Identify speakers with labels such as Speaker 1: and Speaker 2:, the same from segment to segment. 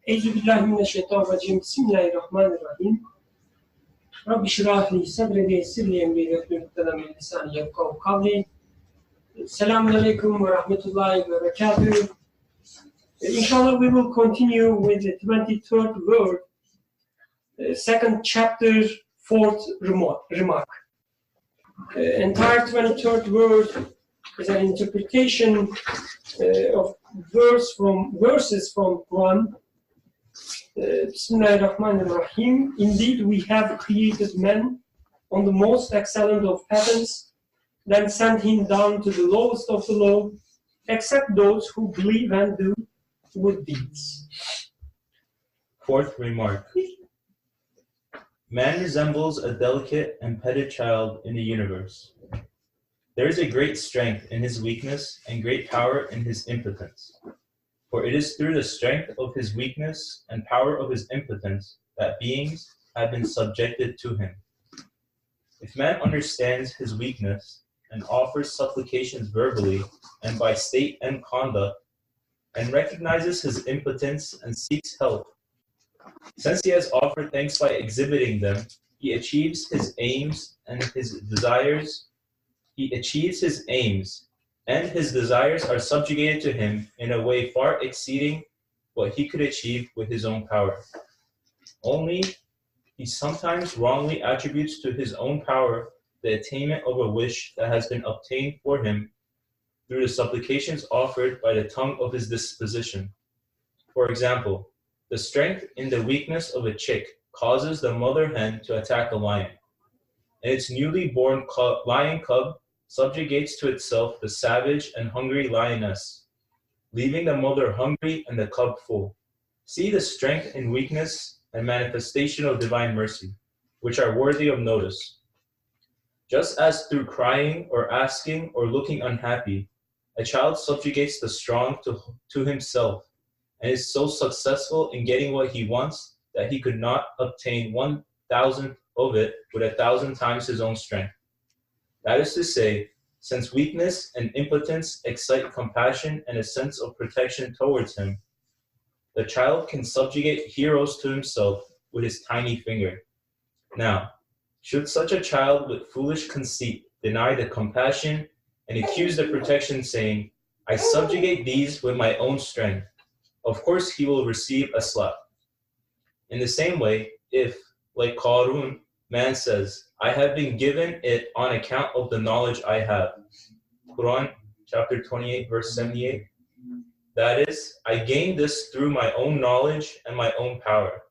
Speaker 1: Euzubillahimineşşeytanirracim. Bismillahirrahmanirrahim. Rabbi şirahli sadri ve yessirli emri ve hlul ukdeten min lisani yefkahu kavli. Selamun aleyküm ve rahmetullahi ve berekatuhu. Inshallah, we will continue with the 23rd word, second chapter, fourth remark. Entire 23rd word is an interpretation of verses from Quran. Bismillahirrahmanirrahim. Indeed, we have created man on the most excellent of heavens, then sent him down to the lowest of the low, except those who believe and do good deeds.
Speaker 2: Fourth remark. Man resembles a delicate and petted child in the universe. There is a great strength in his weakness and great power in his impotence. For it is through the strength of his weakness and power of his impotence that beings have been subjected to him. If man understands his weakness and offers supplications verbally and by state and conduct, and recognizes his impotence and seeks help, since he has offered thanks by exhibiting them, he achieves his aims and his desires. He achieves his aims, and his desires are subjugated to him in a way far exceeding what he could achieve with his own power. Only he sometimes wrongly attributes to his own power the attainment of a wish that has been obtained for him through the supplications offered by the tongue of his disposition. For example, the strength in the weakness of a chick causes the mother hen to attack a lion, and its newly born lion cub subjugates to itself the savage and hungry lioness, leaving the mother hungry and the cub full. See the strength in weakness and manifestation of divine mercy, which are worthy of notice. Just as through crying or asking or looking unhappy, a child subjugates the strong to himself and is so successful in getting what he wants that he could not obtain 1,000th of it with 1,000 times his own strength. That is to say, since weakness and impotence excite compassion and a sense of protection towards him, the child can subjugate heroes to himself with his tiny finger. Now, should such a child with foolish conceit deny the compassion and accuse the protection, saying, I subjugate these with my own strength, of course he will receive a slap. In the same way, if, like Qarun, man says, I have been given it on account of the knowledge I have. Quran chapter 28, verse 78. That is, I gained this through my own knowledge and my own power,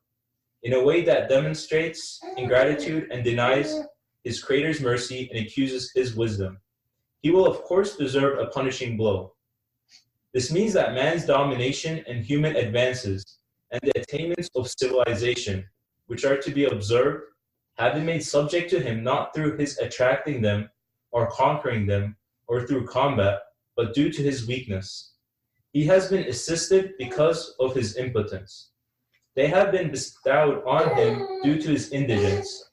Speaker 2: in a way that demonstrates ingratitude and denies his Creator's mercy and accuses his wisdom. He will of course deserve a punishing blow. This means that man's domination and human advances and the attainments of civilization, which are to be observed, have been made subject to him not through his attracting them or conquering them or through combat, but due to his weakness. He has been assisted because of his impotence. They have been bestowed on him due to his indigence.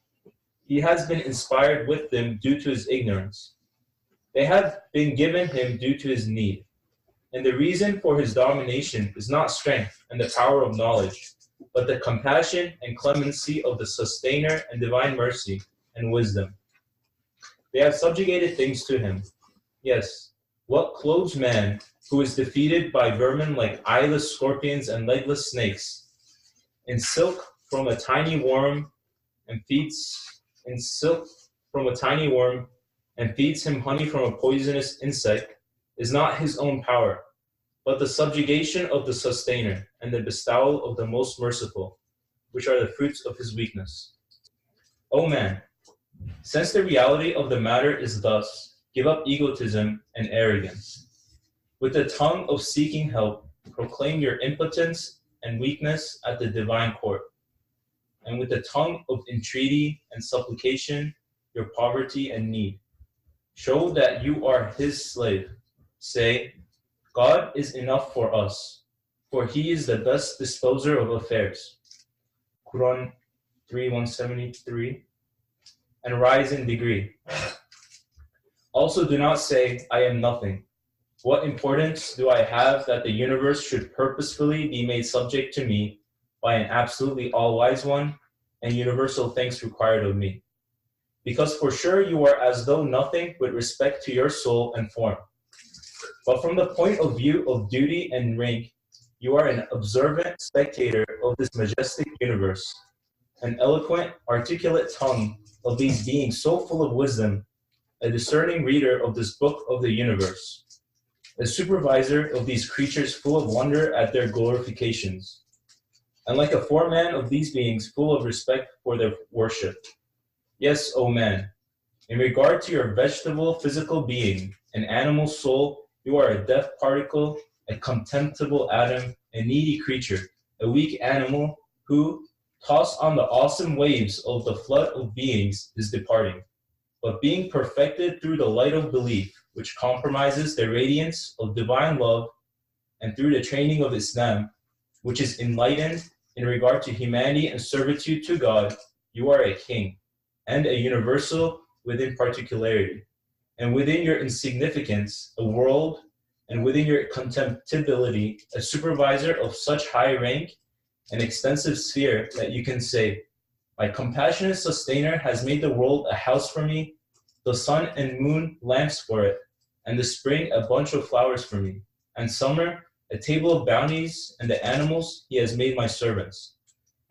Speaker 2: He has been inspired with them due to his ignorance. They have been given him due to his need. And the reason for his domination is not strength and the power of knowledge, but the compassion and clemency of the sustainer and divine mercy and wisdom. They have subjugated things to him. Yes, what clothes man who is defeated by vermin like eyeless scorpions and legless snakes, in silk from a tiny worm and feeds him honey from a poisonous insect, is not his own power, but the subjugation of the sustainer and the bestowal of the most merciful, which are the fruits of his weakness. O man, since the reality of the matter is thus, give up egotism and arrogance. With the tongue of seeking help, proclaim your impotence and weakness at the divine court. And with the tongue of entreaty and supplication, your poverty and need. Show that you are his slave. Say, God is enough for us, for he is the best disposer of affairs. Quran 3:173. And rise in degree. Also do not say, I am nothing. What importance do I have that the universe should purposefully be made subject to me by an absolutely all-wise one, and universal thanks required of me. Because for sure you are as though nothing with respect to your soul and form. But from the point of view of duty and rank, you are an observant spectator of this majestic universe, an eloquent, articulate tongue of these beings so full of wisdom, a discerning reader of this book of the universe, a supervisor of these creatures full of wonder at their glorifications, and like a foreman of these beings full of respect for their worship. Yes, O man, in regard to your vegetable physical being, an animal soul, you are a death particle, a contemptible atom, a needy creature, a weak animal who, tossed on the awesome waves of the flood of beings, is departing. But being perfected through the light of belief, which compromises the radiance of divine love, and through the training of Islam, which is enlightened in regard to humanity and servitude to God, you are a king, and a universal within particularity, and within your insignificance, a world, and within your contemptibility, a supervisor of such high rank and extensive sphere that you can say, my compassionate sustainer has made the world a house for me, the sun and moon lamps for it, and the spring a bunch of flowers for me, and summer a table of bounties, and the animals he has made my servants.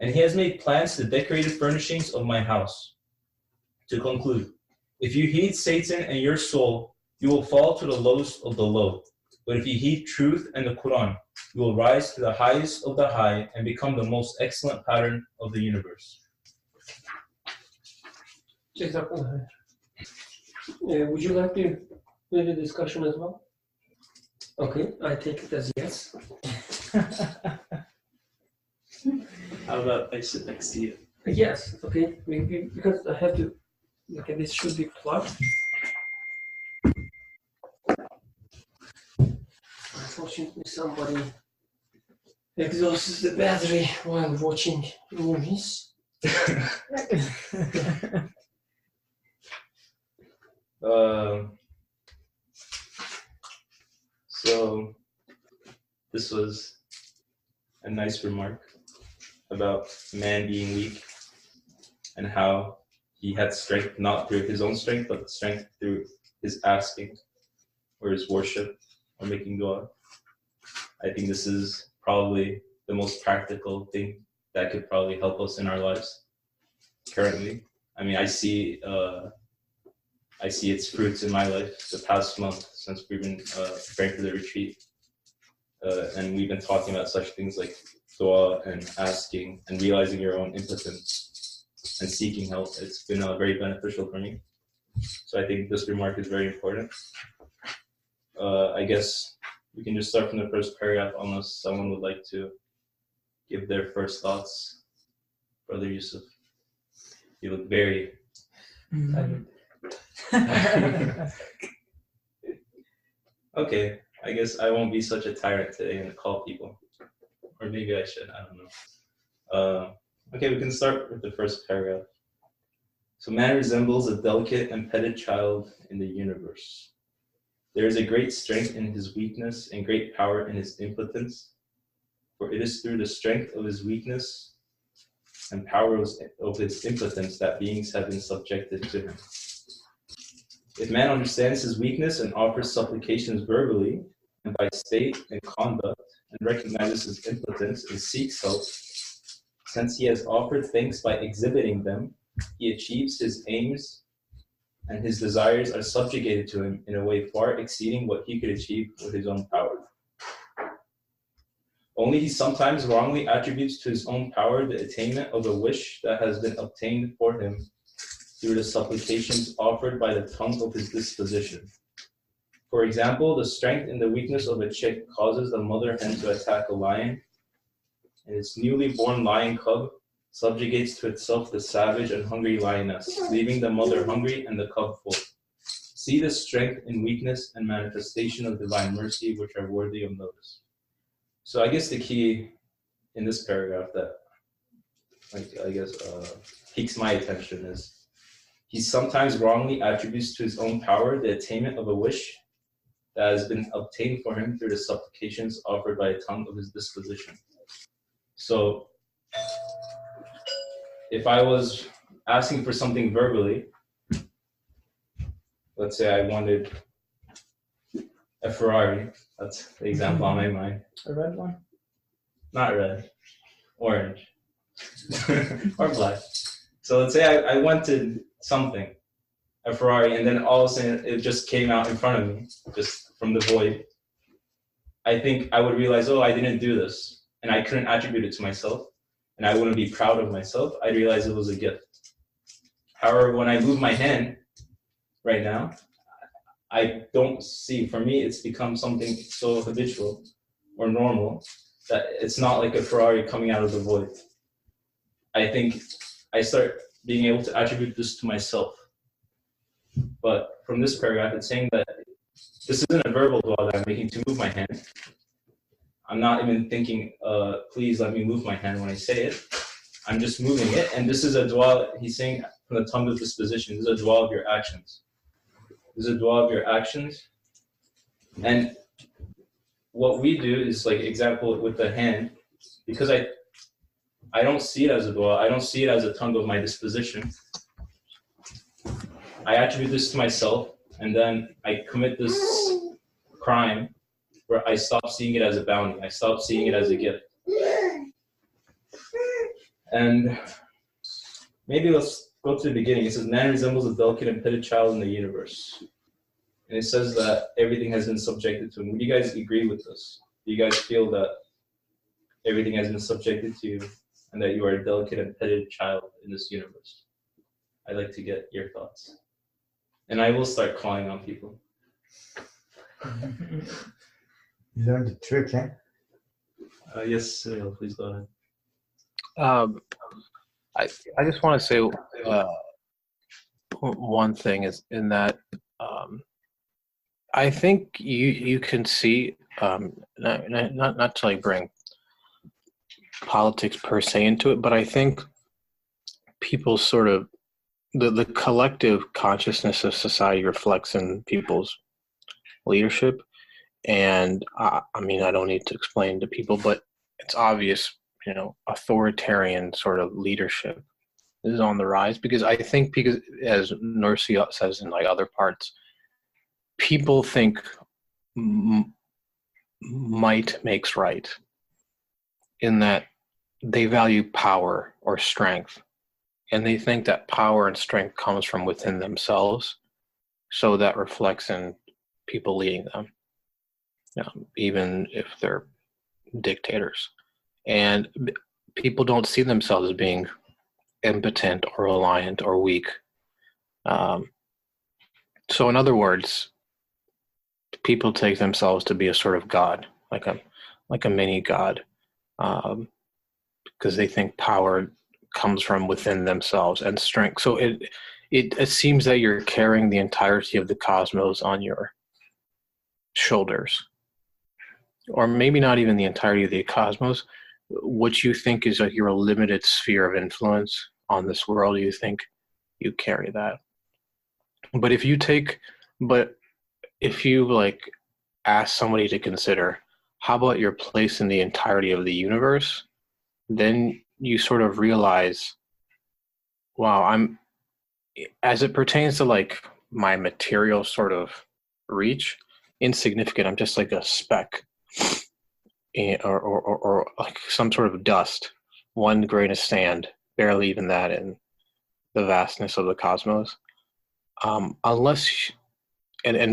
Speaker 2: And he has made plants the decorated furnishings of my house. To conclude, if you heed Satan and your soul, you will fall to the lowest of the low. But if you heed truth and the Quran, you will rise to the highest of the high and become the most excellent pattern of the universe.
Speaker 1: Would you like to do the discussion as well? Okay, I take it as yes.
Speaker 2: How about I sit next to you?
Speaker 1: Yes, okay, because I have to, okay, this should be plugged. Unfortunately, somebody exhausts the battery while watching movies.
Speaker 2: So this was a nice remark about man being weak and how he had strength not through his own strength, but strength through his asking or his worship or making dua. I think this is probably the most practical thing that could probably help us in our lives currently. I mean, I see its fruits in my life the past month since we've been preparing for the retreat. And we've been talking about such things like dua and asking and realizing your own impotence and seeking help. It's been very beneficial for me. So I think this remark is very important. I guess we can just start from the first paragraph unless someone would like to give their first thoughts. Brother Yusuf, you look very tired. Okay, I guess I won't be such a tyrant today and call people. Or maybe I should, I don't know. Okay, we can start with the first paragraph. So man resembles a delicate and petted child in the universe. There is a great strength in his weakness and great power in his impotence, for it is through the strength of his weakness and power of his impotence that beings have been subjected to him. If man understands his weakness and offers supplications verbally and by state and conduct, and recognizes his impotence and seeks help, since he has offered thanks by exhibiting them, he achieves his aims and his desires are subjugated to him in a way far exceeding what he could achieve with his own power. Only he sometimes wrongly attributes to his own power the attainment of a wish that has been obtained for him through the supplications offered by the tongue of his disposition. For example, the strength and the weakness of a chick causes the mother hen to attack a lion, and its newly born lion cub subjugates to itself the savage and hungry lioness, leaving the mother hungry and the cub full. See the strength in weakness and manifestation of divine mercy which are worthy of notice. So I guess the key in this paragraph that piques my attention is he sometimes wrongly attributes to his own power the attainment of a wish that has been obtained for him through the supplications offered by a tongue of his disposition. So if I was asking for something verbally, let's say I wanted a Ferrari, that's the example on my mind.
Speaker 3: A red one?
Speaker 2: Not red, orange, or black. So let's say I wanted something, a Ferrari, and then all of a sudden it just came out in front of me, just from the void. I think I would realize, oh, I didn't do this, and I couldn't attribute it to myself, and I wouldn't be proud of myself. I realized it was a gift. However, when I move my hand right now, I don't see, for me, it's become something so habitual or normal that it's not like a Ferrari coming out of the void. I think I start being able to attribute this to myself. But from this paragraph, it's saying that this isn't a verbal dua that I'm making to move my hand. I'm not even thinking, please let me move my hand when I say it. I'm just moving it. And this is a dua, he's saying from the tongue of disposition, this is a dua of your actions. This is a dua of your actions. And what we do is, like, example with the hand, because I don't see it as a dua, I don't see it as a tongue of my disposition. I attribute this to myself, and then I commit this crime where I stop seeing it as a bounty. I stop seeing it as a gift. And maybe let's go to the beginning. It says, man resembles a delicate and petted child in the universe. And it says that everything has been subjected to him. Would you guys agree with this? Do you guys feel that everything has been subjected to you and that you are a delicate and petted child in this universe? I'd like to get your thoughts. And I will start calling on people.
Speaker 3: You learned the trick, eh?
Speaker 2: Yes, Cyril, please go ahead.
Speaker 4: I just want to say one thing is in that I think you can see not to like bring politics per se into it, but I think people sort of the collective consciousness of society reflects in people's leadership. And I mean, I don't need to explain to people, but it's obvious, authoritarian sort of leadership is on the rise, because I think, because as Neşriyat says in like other parts, people think might makes right, in that they value power or strength, and they think that power and strength comes from within themselves, so that reflects in people leading them, even if they're dictators. And people don't see themselves as being impotent or reliant or weak. So in other words, people take themselves to be a sort of god, like a mini god, because they think power comes from within themselves and strength. So it seems that you're carrying the entirety of the cosmos on your shoulders, or maybe not even the entirety of the cosmos. What you think is like your limited sphere of influence on this world, you think you carry that. But if you like ask somebody to consider, how about your place in the entirety of the universe, then you sort of realize, wow, I'm, as it pertains to like my material sort of reach, insignificant. I'm just like a speck, or like some sort of dust, one grain of sand, barely even that in the vastness of the cosmos. And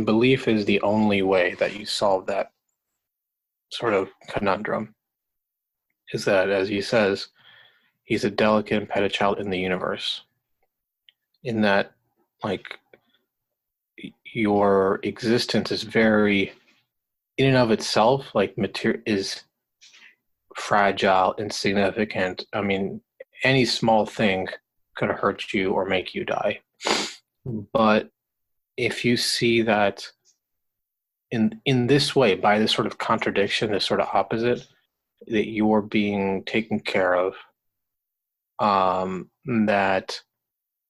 Speaker 4: belief is the only way that you solve that sort of conundrum, is that, as he says, he's a delicate and petted child in the universe, in that, like, your existence is very, in and of itself, like, is fragile, insignificant. I mean, any small thing could hurt you or make you die. But if you see that in this way, by this sort of contradiction, this sort of opposite, that you're being taken care of, that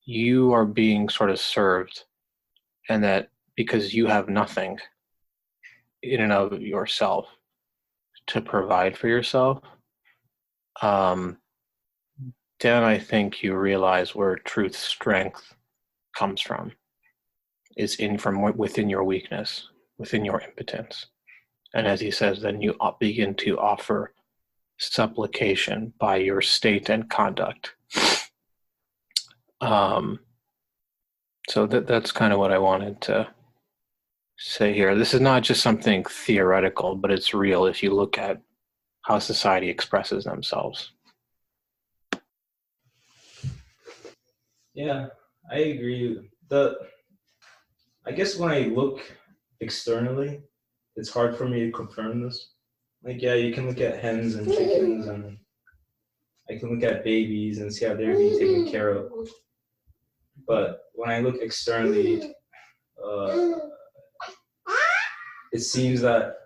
Speaker 4: you are being sort of served, and that because you have nothing in and of yourself to provide for yourself, then I think you realize where truth strength comes from. Is from within your weakness, within your impotence. And as he says, then you begin to offer supplication by your state and conduct. So that's kind of what I wanted to say here. This is not just something theoretical, but it's real if you look at how society expresses themselves.
Speaker 2: Yeah, I agree. I guess when I look externally, it's hard for me to confirm this. Like, yeah, you can look at hens and chickens, and I can look at babies and see how they're being taken care of. But when I look externally, it seems that,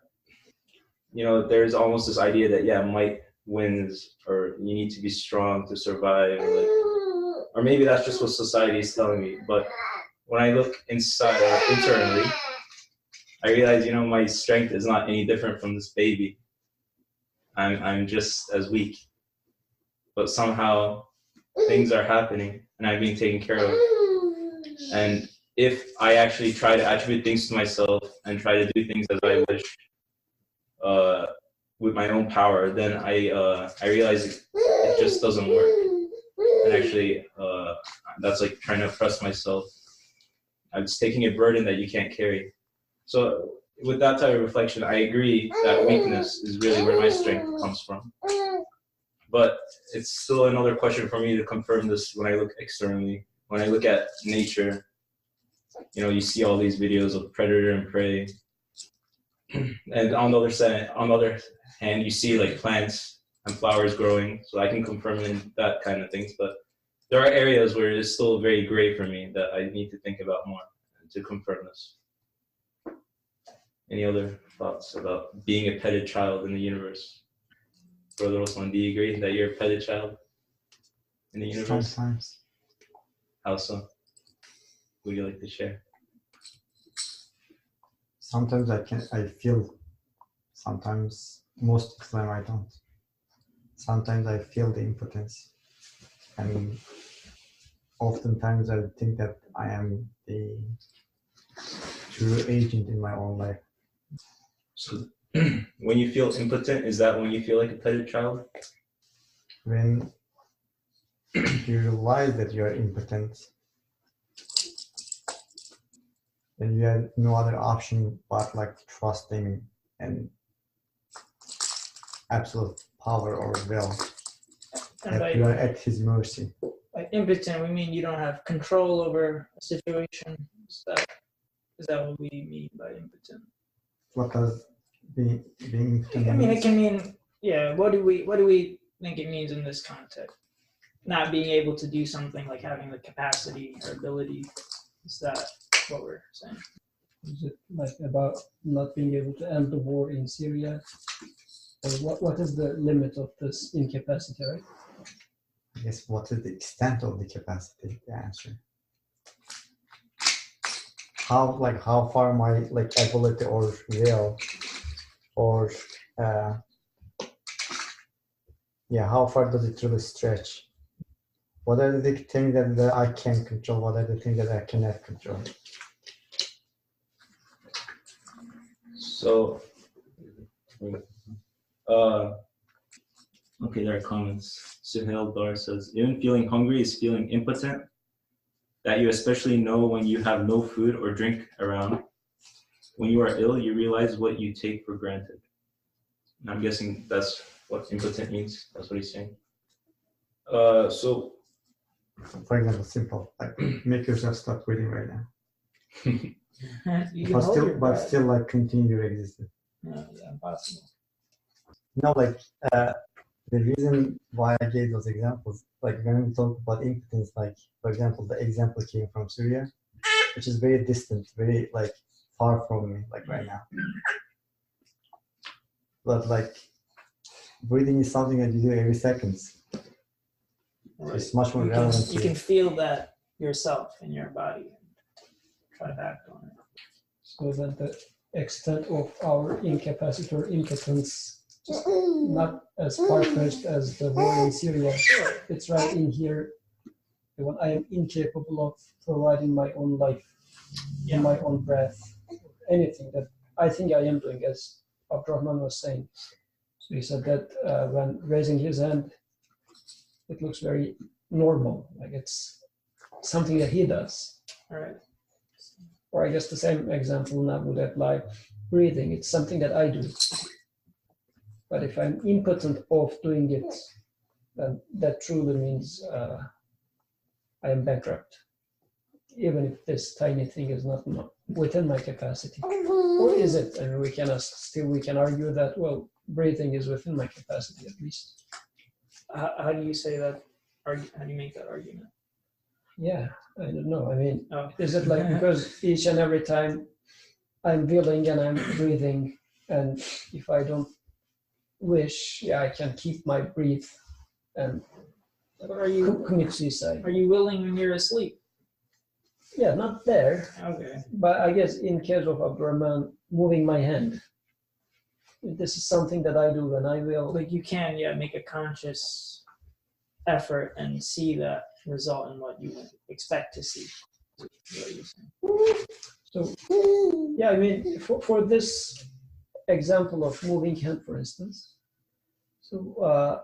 Speaker 2: there's almost this idea that, yeah, might wins, or you need to be strong to survive, or maybe that's just what society is telling me. But when I look internally, I realize, my strength is not any different from this baby. I'm just as weak. But somehow things are happening and I'm being taken care of. And if I actually try to attribute things to myself and try to do things as I wish, with my own power, then I realize it just doesn't work. And actually, that's like trying to oppress myself. I'm just taking a burden that you can't carry. So with that type of reflection, I agree that weakness is really where my strength comes from. But it's still another question for me to confirm this when I look externally. When I look at nature, you see all these videos of predator and prey. And on the other hand, you see like plants and flowers growing. So I can confirm that kind of things. But there are areas where it's still very gray for me that I need to think about more to confirm this. Any other thoughts about being a petted child in the universe? Brother Osman, do you agree that you're a petted child in the universe?
Speaker 3: Sometimes.
Speaker 2: How so? Would you like to share?
Speaker 3: Sometimes I feel, sometimes, most of the time I don't. Sometimes I feel the impotence. And oftentimes I think that I am the true agent in my own life.
Speaker 2: So when you feel impotent, is that when you feel like a petted child?
Speaker 3: When you realize that you are impotent, then you have no other option but like trusting and absolute power or will.
Speaker 5: And
Speaker 3: That you are at his mercy.
Speaker 5: by impotent, we mean you don't have control over a situation. Is that what we mean by impotent?
Speaker 3: What does being impotent
Speaker 5: I mean,
Speaker 3: mean?
Speaker 5: it can mean, yeah. What do we think it means in this context? Not being able to do something, like having the capacity or ability. Is that what we're saying?
Speaker 1: Is it like about not being able to end the war in Syria? Or what is the limit of this incapacity, right?
Speaker 3: I guess what is the extent of the capacity? The answer. How far my ability or will, or how far does it really stretch? What are the things that I can control? What are the things that I cannot control?
Speaker 2: So, okay, there are comments. Suhail Dar says, even feeling hungry is feeling impotent, that you especially know when you have no food or drink around. When you are ill, you realize what you take for granted. And I'm guessing that's what impotent means. That's what he's saying. So,
Speaker 3: For example, simple, like make yourself stop breathing right now.
Speaker 5: You can hold your breath.
Speaker 3: still continue your existence.
Speaker 5: No, yeah, impossible.
Speaker 3: The reason why I gave those examples, when we talk about impotence, for example, the example came from Syria, which is very distant, very far from me, right now. But breathing is something that you do every second.
Speaker 5: Right.
Speaker 3: It's much more relevant.
Speaker 5: You can feel that yourself in your body and try to act on it.
Speaker 1: So that the extent of our incapacity or impotence just not as far-fetched as the war in Syria. It's right in here. When I am incapable of providing my own life, my own breath, anything that I think I am doing, as Abdurrahman was saying. So he said that when raising his hand, it looks very normal, like it's something that he does.
Speaker 5: All right.
Speaker 1: Or I guess the same example now would apply breathing. It's something that I do. But if I'm impotent of doing it, then that truly means I am bankrupt. Even if this tiny thing is not within my capacity. Or is it? And we can argue that, well, breathing is within my capacity at least.
Speaker 5: How do you say that? How do you make that argument?
Speaker 1: Yeah, I don't know. I mean,
Speaker 5: Oh.
Speaker 1: is it like because each and every time I'm willing and I'm breathing, and if I don't wish, I can keep my breath and commit suicide.
Speaker 5: Are you willing when you're asleep?
Speaker 1: Yeah, not there.
Speaker 5: Okay.
Speaker 1: But I guess in case of Abdurrahman, moving my hand, this is something that I do when I will.
Speaker 5: Like you can, make a conscious effort and see that result in what you expect to see.
Speaker 1: So, yeah, I mean, for this example of moving hand, for instance, so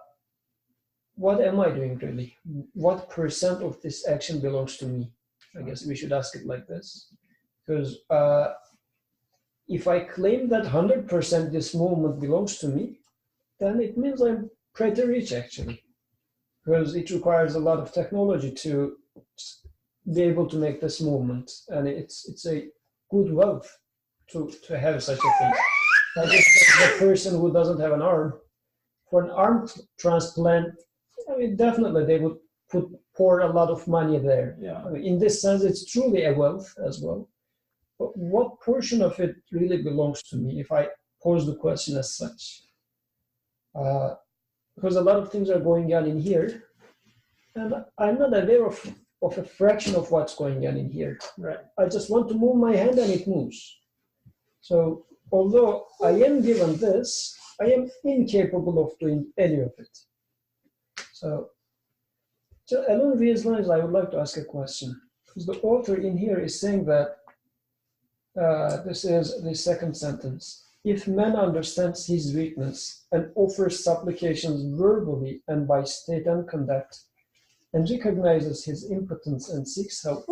Speaker 1: what am I doing really? What percent of this action belongs to me? I guess we should ask it like this. Because if I claim that 100% this movement belongs to me, then it means I'm pretty rich actually. Because it requires a lot of technology to be able to make this movement. And it's a good wealth to have such a thing. I guess the person who doesn't have an arm, for an arm transplant, I mean, definitely they would pour a lot of money there.
Speaker 5: Yeah.
Speaker 1: I mean, in this sense, it's truly a wealth as well. But what portion of it really belongs to me, if I pose the question as such? Because a lot of things are going on in here, and I'm not aware of a fraction of what's going on in here.
Speaker 5: Right.
Speaker 1: I just want to move my hand and it moves. So although I am given this, I am incapable of doing any of it. So along these lines, I would like to ask a question. Because the author in here is saying that, this is the second sentence, if man understands his weakness and offers supplications verbally and by state and conduct, and recognizes his impotence and seeks help,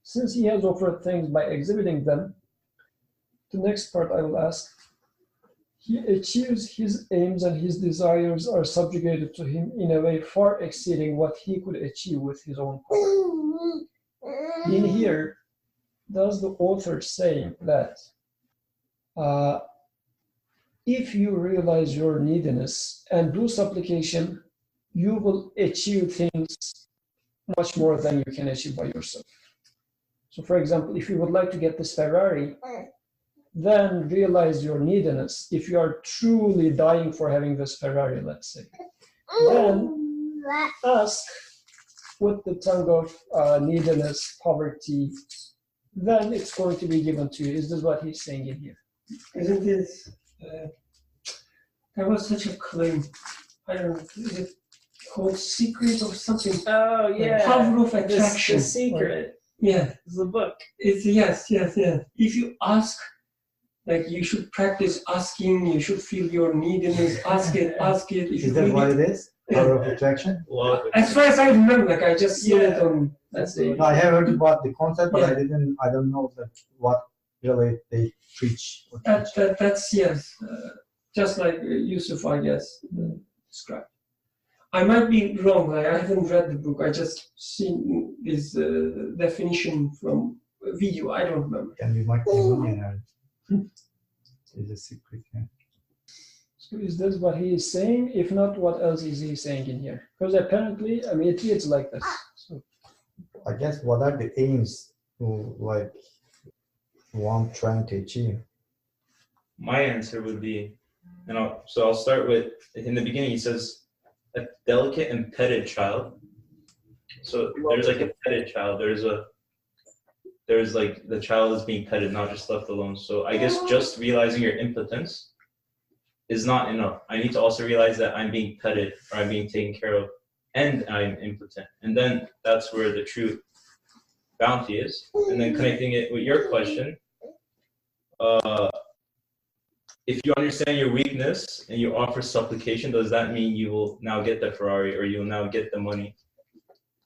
Speaker 1: since he has offered things by exhibiting them, the next part I will ask, he achieves his aims and his desires are subjugated to him in a way far exceeding what he could achieve with his own power. In here, does the author say that if you realize your neediness and do supplication, you will achieve things much more than you can achieve by yourself? So for example, if you would like to get this Ferrari, then realize your neediness. If you are truly dying for having this Ferrari, let's say, then ask with the tongue of neediness, poverty, then it's going to be given to you. Is this what he's saying in here?
Speaker 6: Isn't this, there was such a claim, I don't know, is it called Secret or something?
Speaker 5: Oh yeah.
Speaker 6: Power of Attraction.
Speaker 5: The Secret.
Speaker 6: Yeah.
Speaker 5: It's the book.
Speaker 6: It's yes. If you ask, like you should practice asking, you should feel your neediness, ask it. If
Speaker 3: Is that what it is? Power of attraction?
Speaker 2: Well,
Speaker 6: As far as I remember, like I just saw it on, let's say.
Speaker 3: No, I have heard about the concept, but
Speaker 6: Yeah.
Speaker 3: I don't know what really they preach. Or teach.
Speaker 6: That's yes, just like Yusuf, I guess, described. I might be wrong. I haven't read the book. I just seen this definition from a video. I don't remember.
Speaker 3: Can be multi-millionaire. It's a secret. Yeah.
Speaker 1: So is this what he is saying? If not, what else is he saying in here? Because apparently, I mean, it reads like this. So,
Speaker 3: I guess what are the aims like one trying to achieve?
Speaker 2: my answer would be, so I'll start with, in the beginning he says, a delicate and petted child. So there's like a petted child. There's like the child is being petted, not just left alone. So I guess just realizing your impotence is not enough. I need to also realize that I'm being petted or I'm being taken care of and I'm impotent. And then that's where the true bounty is. And then connecting it with your question, if you understand your weakness and you offer supplication, does that mean you will now get the Ferrari or you will now get the money?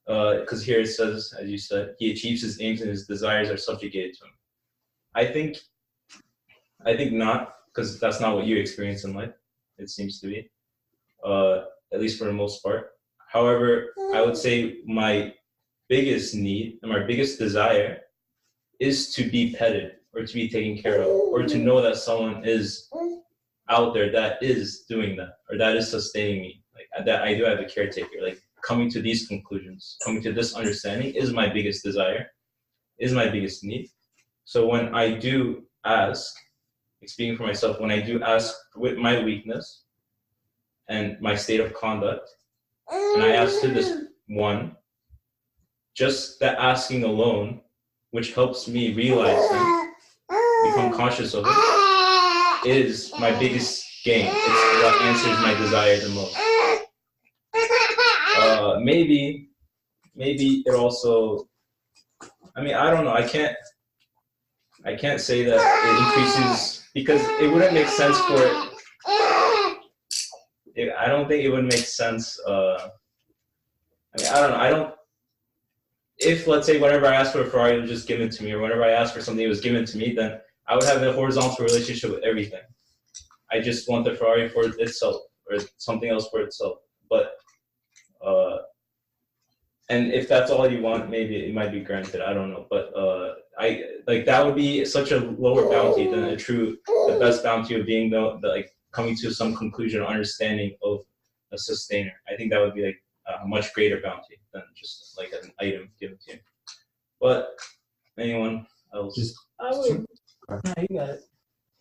Speaker 2: Because here it says, as you said, he achieves his aims and his desires are subjugated to him. I think not, because that's not what you experience in life, it seems to be, at least for the most part. However, I would say my biggest need and my biggest desire is to be petted or to be taken care of or to know that someone is out there that is doing that or that is sustaining me, like that I do have a caretaker. Like coming to these conclusions, coming to this understanding is my biggest desire, is my biggest need. So when I do ask, speaking for myself, when I do ask with my weakness and my state of conduct, and I ask to this one, just that asking alone, which helps me realize him, become conscious of it, is my biggest gain. It's what answers my desire the most. Maybe it also, I mean, I don't know. I can't say that it increases because it wouldn't make sense for it. I don't think it would make sense. I mean, I don't know. If, let's say, whenever I asked for a Ferrari, it was just given to me, or whenever I asked for something, it was given to me, then I would have a horizontal relationship with everything. I just want the Ferrari for itself, or something else for itself. But, and if that's all you want, maybe it might be granted. I don't know. But that would be such a lower bounty than the best bounty of being like coming to some conclusion or understanding of a sustainer. I think that would be like a much greater bounty than just like an item given to you. But anyone else?
Speaker 5: I would. No, you got it.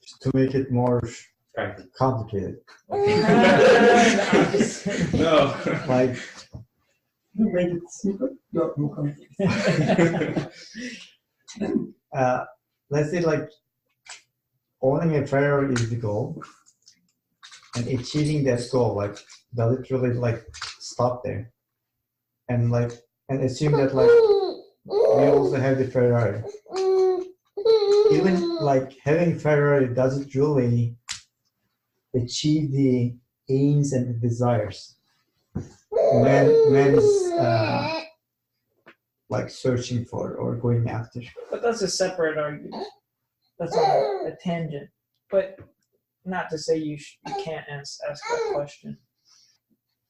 Speaker 3: Just to make it more
Speaker 2: Practice.
Speaker 3: complicated.
Speaker 2: No.
Speaker 3: Like,
Speaker 6: You make it simple, not more complicated.
Speaker 3: let's say like owning a Ferrari is the goal, and achieving that goal, like, does it really like stop there? And assume that like we also have the Ferrari. Even like having Ferrari doesn't really achieve the aims and the desires man is like searching for or going after.
Speaker 5: But that's a separate argument. That's a tangent. But not to say you can't ask that question.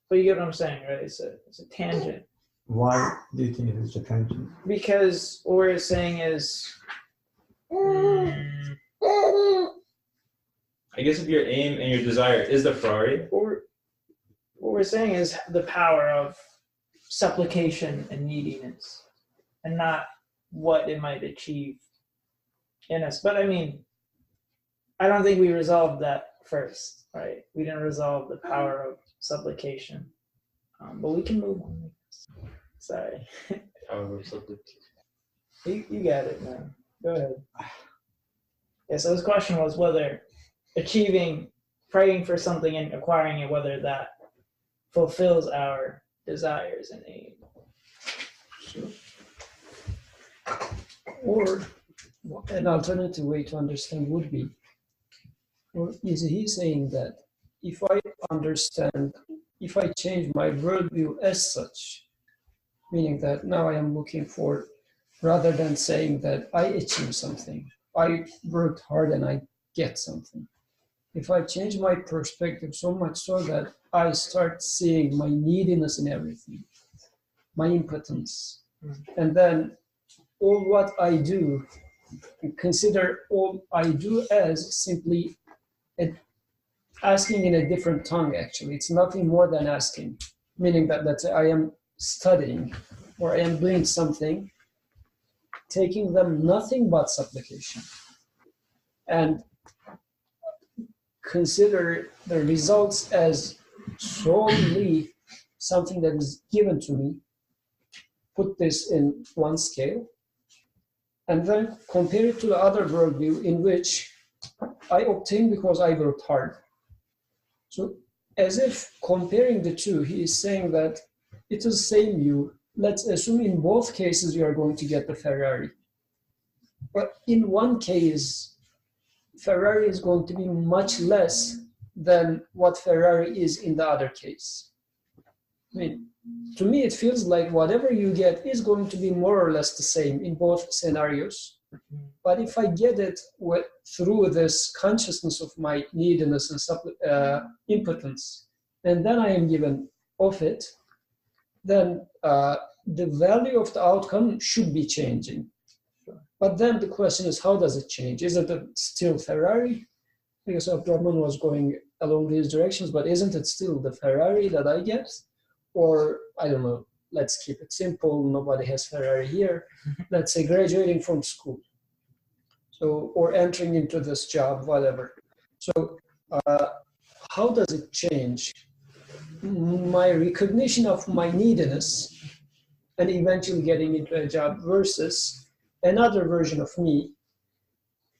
Speaker 5: But you get what I'm saying, right? It's a tangent.
Speaker 3: Why do you think it is a tangent?
Speaker 5: Because what we're saying is,
Speaker 2: I guess if your aim and your desire is the Ferrari,
Speaker 5: what we're saying is the power of supplication and neediness, and not what it might achieve in us. But I mean, I don't think we resolved that first, right? We didn't resolve the power of supplication, but we can move on. Sorry.
Speaker 2: power of supplication.
Speaker 5: You got it, man. Go ahead. Yeah, so his question was whether praying for something and acquiring it, whether that fulfills our desires and aims.
Speaker 6: Sure. Or an alternative way to understand would be, or is he saying that if I change my worldview as such, meaning that now I am looking for, rather than saying that I achieve something, I worked hard and I get something. If I change my perspective so much so that I start seeing my neediness in everything, my impotence, and then all what I do, consider all I do as simply asking in a different tongue, actually. It's nothing more than asking, meaning that I am studying or I am doing something, taking them nothing but supplication. And consider the results as solely something that is given to me, put this in one scale, and then compare it to the other worldview in which I obtained because I worked hard. So as if comparing the two, he is saying that it is same you. Let's assume in both cases you are going to get the Ferrari. But in one case, Ferrari is going to be much less than what Ferrari is in the other case. I mean, to me, it feels like whatever you get is going to be more or less the same in both scenarios. But if I get it through this consciousness of my neediness and impotence, and then I am given of it, then the value of the outcome should be changing. But then the question is, how does it change? Is it still Ferrari? Because Abdurrahman was going along these directions, but isn't it still the Ferrari that I get? Or, I don't know, let's keep it simple. Nobody has Ferrari here. Let's say graduating from school. So, or entering into this job, whatever. So, how does it change my recognition of my neediness and eventually getting into a job versus another version of me,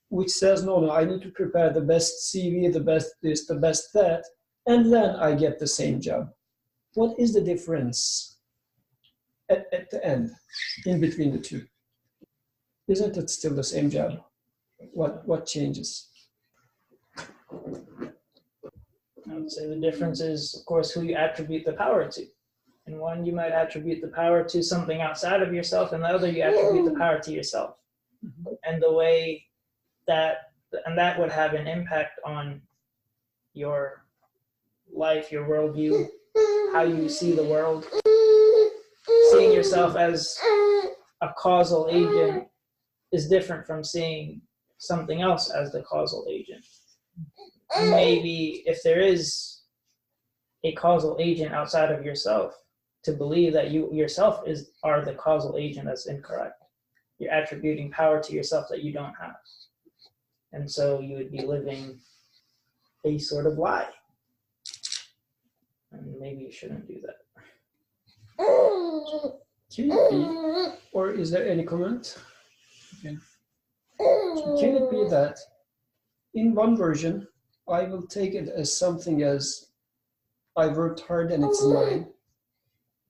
Speaker 6: which says, no, I need to prepare the best CV, the best this, the best that, and then I get the same job. What is the difference at the end, in between the two? Isn't it still the same job? What changes?
Speaker 5: I would say the difference is, of course, who you attribute the power to. In one, you might attribute the power to something outside of yourself, and the other, you attribute the power to yourself. Mm-hmm. And the way that would have an impact on your life, your worldview, how you see the world. Seeing yourself as a causal agent is different from seeing something else as the causal agent. Maybe if there is a causal agent outside of yourself, to believe that you yourself are the causal agent, that's incorrect. You're attributing power to yourself that you don't have. And so you would be living a sort of lie. And maybe you shouldn't do that.
Speaker 6: Can it be, or is there any comment? Okay. So can it be that in one version, I will take it as something as I worked hard and it's mine.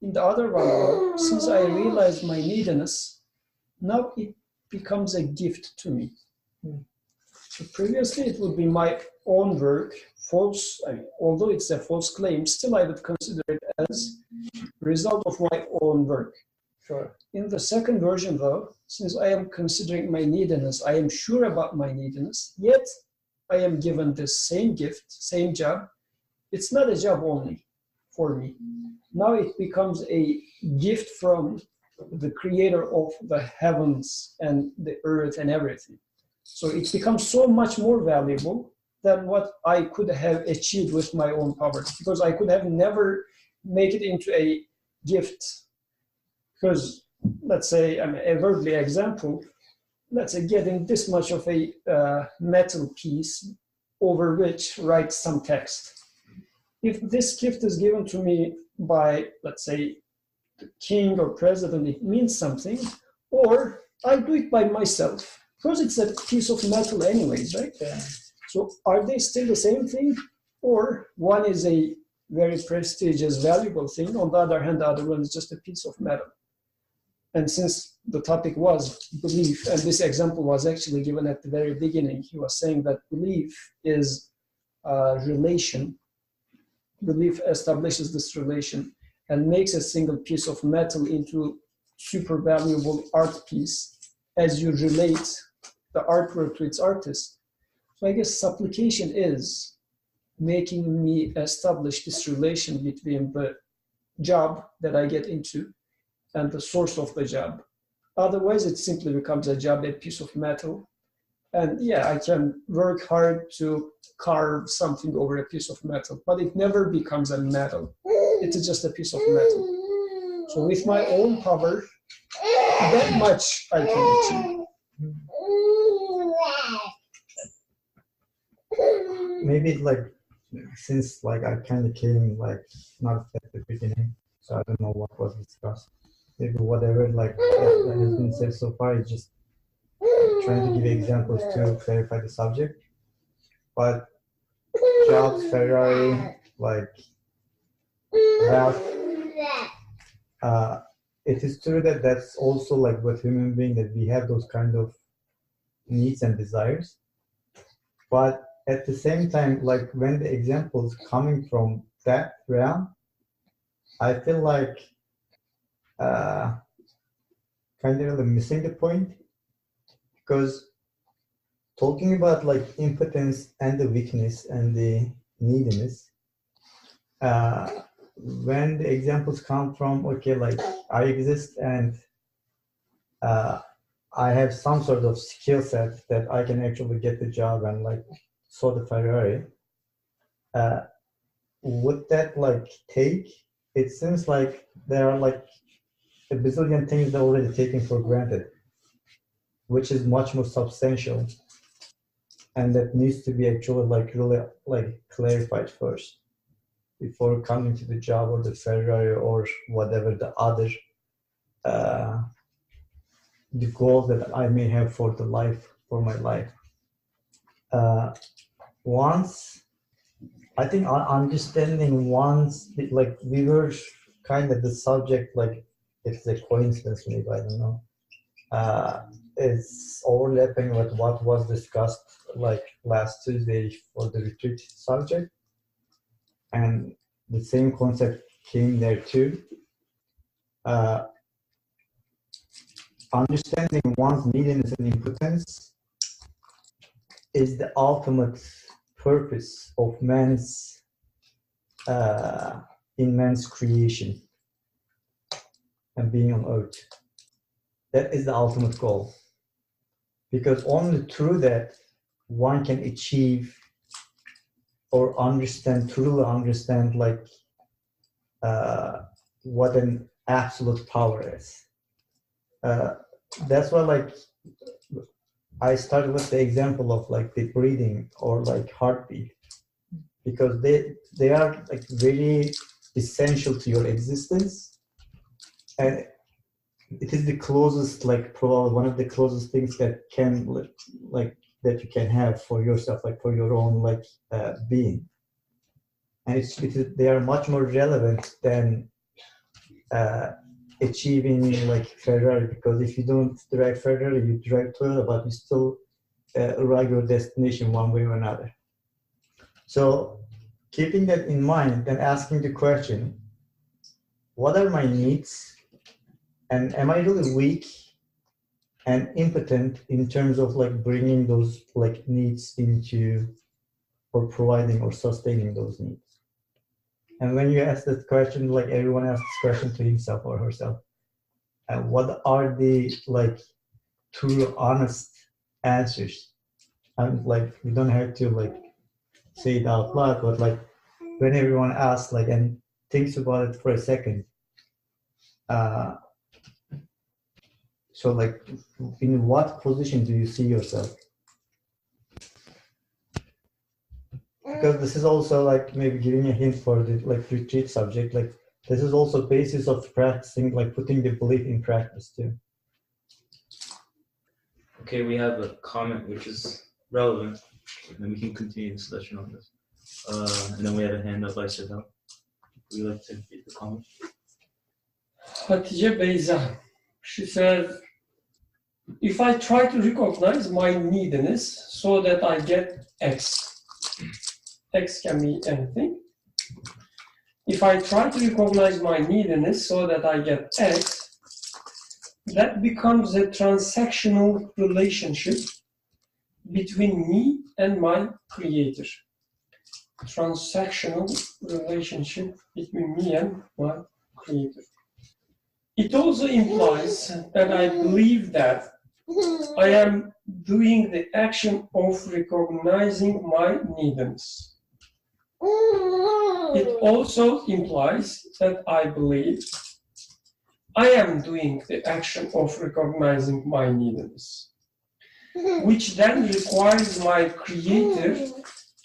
Speaker 6: In the other one, since I realized my neediness, now it becomes a gift to me. So previously, it would be my own work, false, although it's a false claim, still I would consider it as result of my own work.
Speaker 5: Sure.
Speaker 6: In the second version, though, since I am considering my neediness, I am sure about my neediness, yet I am given this same gift, same job. It's not a job only for me. Now it becomes a gift from the creator of the heavens and the earth and everything. So it becomes so much more valuable than what I could have achieved with my own power, because I could have never make it into a gift. Because let's say, a worldly example, let's say getting this much of a metal piece over which writes some text. If this gift is given to me by, let's say, the king or president, it means something, or I do it by myself, because it's a piece of metal anyways, right?
Speaker 5: Yeah.
Speaker 6: So are they still the same thing? Or one is a very prestigious, valuable thing, on the other hand, the other one is just a piece of metal. And since the topic was belief, and this example was actually given at the very beginning, he was saying that belief is a relation. Belief establishes this relation and makes a single piece of metal into super valuable art piece as you relate the artwork to its artist. So I guess supplication is making me establish this relation between the job that I get into and the source of the job. Otherwise, it simply becomes a job, a piece of metal. And yeah, I can work hard to carve something over a piece of metal, but it never becomes a metal. It is just a piece of metal. So with my own power, that much I can achieve.
Speaker 3: Maybe since I kind of came not at the beginning, so I don't know what was discussed. Maybe whatever that has been said so far is just trying to give examples to clarify the subject. But jobs, Ferrari, like, well, it is true that that's also like with human being, that we have those kind of needs and desires. But at the same time, like when the examples coming from that realm, I feel like kind of missing the point, because talking about like impotence and the weakness and the neediness, when the examples come from, okay, like I exist and I have some sort of skill set that I can actually get the job and like saw the Ferrari, would that like take, it seems like there are like a bazillion things that are already taken for granted, which is much more substantial, and that needs to be actually like really like clarified first before coming to the job or the Ferrari or whatever the other the goals that I may have for the life, for my life. Once, I think understanding once, like we were kind of the subject, like it's a coincidence maybe, I don't know. It's overlapping with what was discussed like last Tuesday for the retreat subject. And the same concept came there too. Understanding one's neediness and impotence is the ultimate purpose of man's in man's creation and being on earth. That is the ultimate goal, because only through that one can achieve or understand, truly understand, like what an absolute power is. That's why, like, I started with the example of like the breathing or like heartbeat, because they are like very essential to your existence, and it is the closest, like probably one of the closest things that can like that you can have for yourself, like for your own like being. And they are much more relevant than achieving like Ferrari, because if you don't drive Ferrari, you drive Toyota, but you still arrive your destination one way or another. So keeping that in mind and asking the question, what are my needs? And am I really weak and impotent in terms of like bringing those like needs into, or providing or sustaining those needs? And when you ask this question, like everyone asks this question to himself or herself, and what are the like true honest answers? And like you don't have to like say it out loud, but like when everyone asks like and thinks about it for a second, so like in what position do you see yourself? Because this is also like maybe giving a hint for the like retreat subject, like this is also basis of practicing, like putting the belief in practice too.
Speaker 2: Okay, we have a comment which is relevant, and then we can continue the discussion on this. And then we have a hand up by Sidel. Would you like to read the comment?
Speaker 6: Hatice Beyza, she says, if I try to recognize my neediness so that I get X, X can be anything. If I try to recognize my neediness so that I get X, that becomes a transactional relationship between me and my creator. Transactional relationship between me and my creator. It also implies that I believe that I am doing the action of recognizing my neediness. It also implies that I believe I am doing the action of recognizing my neediness, which then requires my creator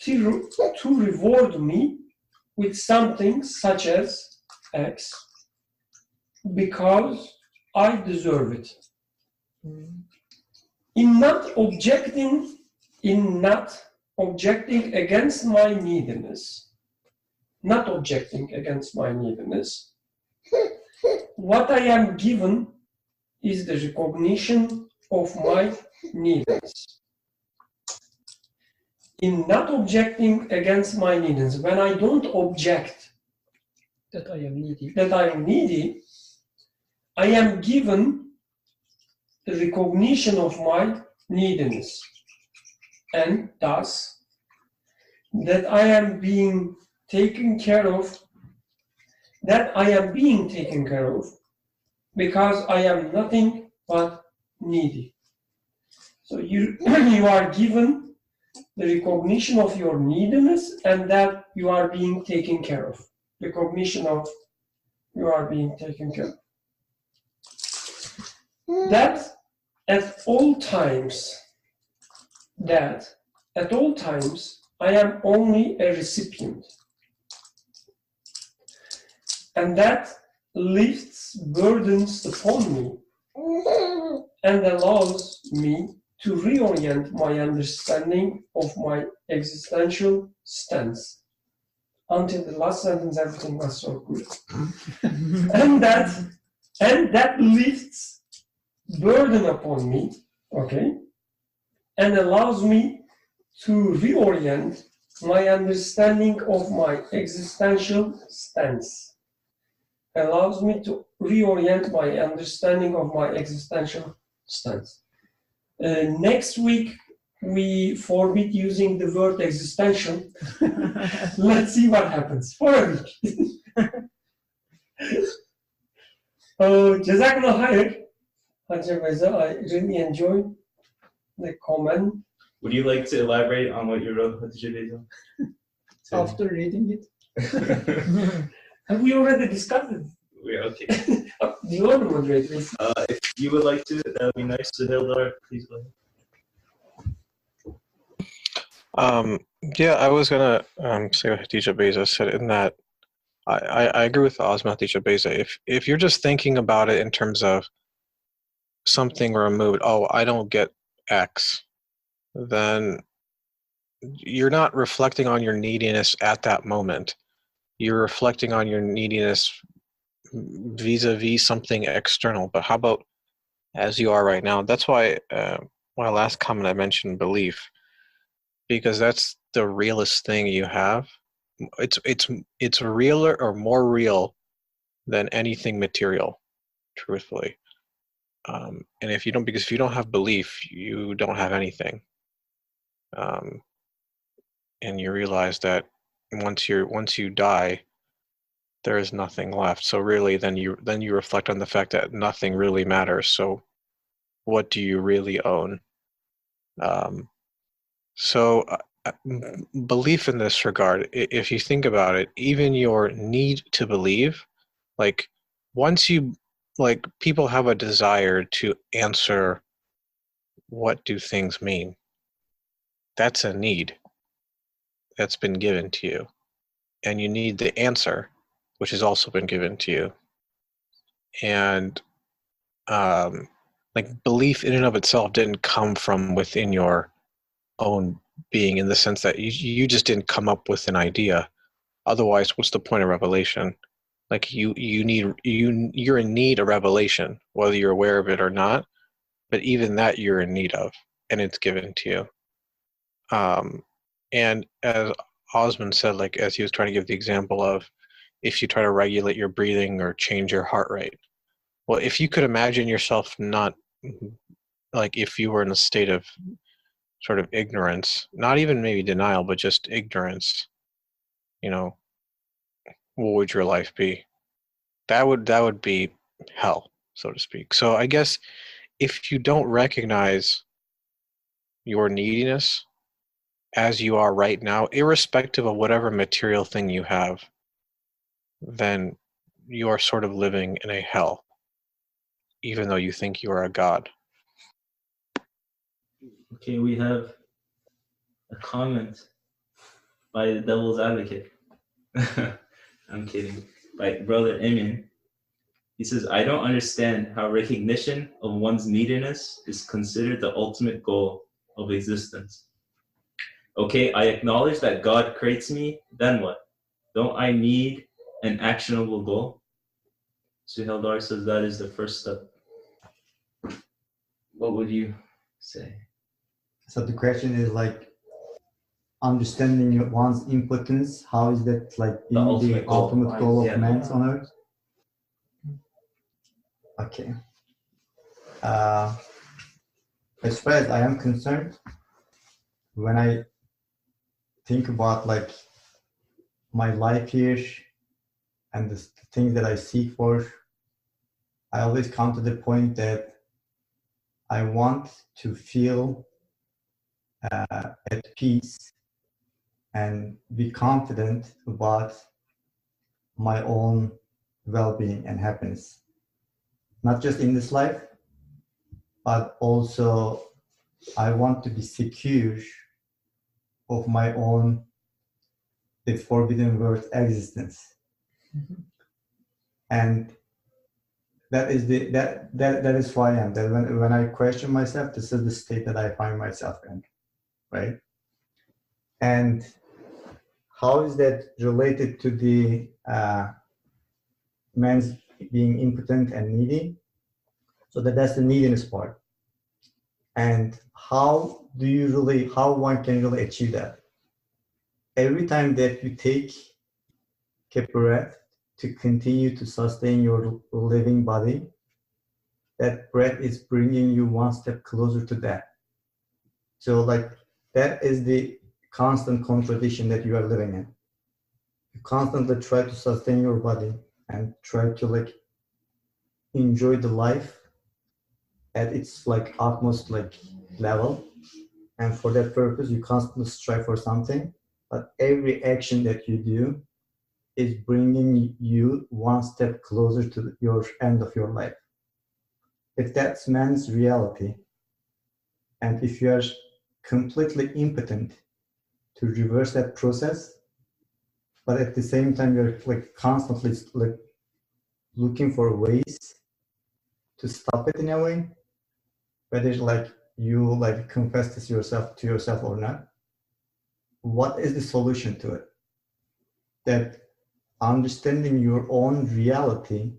Speaker 6: to reward me with something such as X, because I deserve it. In not objecting against my neediness, not objecting against my neediness, what I am given is the recognition of my neediness. In not objecting against my neediness, when I don't object
Speaker 1: That I am needy.
Speaker 6: that I am needy, I am given the recognition of my neediness, and thus that I am being taken care of, because I am nothing but needy. So you are given the recognition of your neediness and that you are being taken care of. Recognition of you are being taken care of. That at all times I am only a recipient. And that lifts burdens upon me and allows me to reorient my understanding of my existential stance. Until the last sentence, everything was so good. and that lifts burden upon me, okay, and allows me to reorient my understanding of my existential stance. Allows me to reorient my understanding of my existential stance. Next week, we forbid using the word existential. Let's see what happens for a week. Jazakallah khair, Hajar Reza. I really enjoyed the comment.
Speaker 2: Would you like to elaborate on what you wrote, Hajar Reza?
Speaker 5: After reading it.
Speaker 6: Have we already discussed it?
Speaker 2: We're okay.
Speaker 6: The order moderator.
Speaker 2: If you would like to, that would be nice. So Hildar, please go ahead.
Speaker 4: Yeah, I was gonna say what Khadija Beza said in that I agree with Ozma Khadija Beza. If you're just thinking about it in terms of something removed, oh, I don't get X, then you're not reflecting on your neediness at that moment. You're reflecting on your neediness vis-a-vis something external. But how about as you are right now? That's why my last comment I mentioned belief, because that's the realest thing you have. It's realer or more real than anything material, truthfully. And if you don't have belief, you don't have anything. And you realize that once you die, there is nothing left. So really, then you reflect on the fact that nothing really matters. So what do you really own? So belief in this regard, if you think about it, even your need to believe, like once you, like people have a desire to answer, what do things mean? That's a need that's been given to you. And you need the answer, which has also been given to you. And like belief in and of itself didn't come from within your own being, in the sense that you just didn't come up with an idea. Otherwise, what's the point of revelation? Like you're in need of revelation, whether you're aware of it or not. But even that you're in need of, and it's given to you. And as Osman said, like as he was trying to give the example of, if you try to regulate your breathing or change your heart rate, well, if you could imagine yourself not, like if you were in a state of sort of ignorance, not even maybe denial, but just ignorance, what would your life be? That would be hell, so to speak. So I guess if you don't recognize your neediness as you are right now, irrespective of whatever material thing you have, then you are sort of living in a hell, even though you think you are a god.
Speaker 2: Okay, we have a comment by the Devil's Advocate. I'm kidding. By Brother Emin. He says, I don't understand how recognition of one's neediness is considered the ultimate goal of existence. Okay, I acknowledge that God creates me, then what? Don't I need an actionable goal? Suheldar says that is the first step. What would you say?
Speaker 3: So the question is like understanding one's impotence. How is that like being the ultimate goal of man's on earth? Okay. As far as I am concerned, when I think about like my life here and the things that I seek for, I always come to the point that I want to feel at peace and be confident about my own well-being and happiness, not just in this life, but also I want to be secure of my own, the forbidden word, existence.
Speaker 5: Mhm.
Speaker 3: And that is that is who I am. That when I question myself, this is the state that I find myself in, right? And how is that related to the man's being impotent and needy? So that's the neediness part. And how one can really achieve that? Every time that you take a breath to continue to sustain your living body, that breath is bringing you one step closer to that. So like that is the constant contradiction that you are living in. You constantly try to sustain your body and try to like enjoy the life at its like utmost like level, and for that purpose you constantly strive for something, but every action that you do is bringing you one step closer to your end of your life. If that's man's reality, and if you are completely impotent to reverse that process, but at the same time you're like constantly like looking for ways to stop it in a way, whether like you like confess this to yourself or not, what is the solution to it? That understanding your own reality,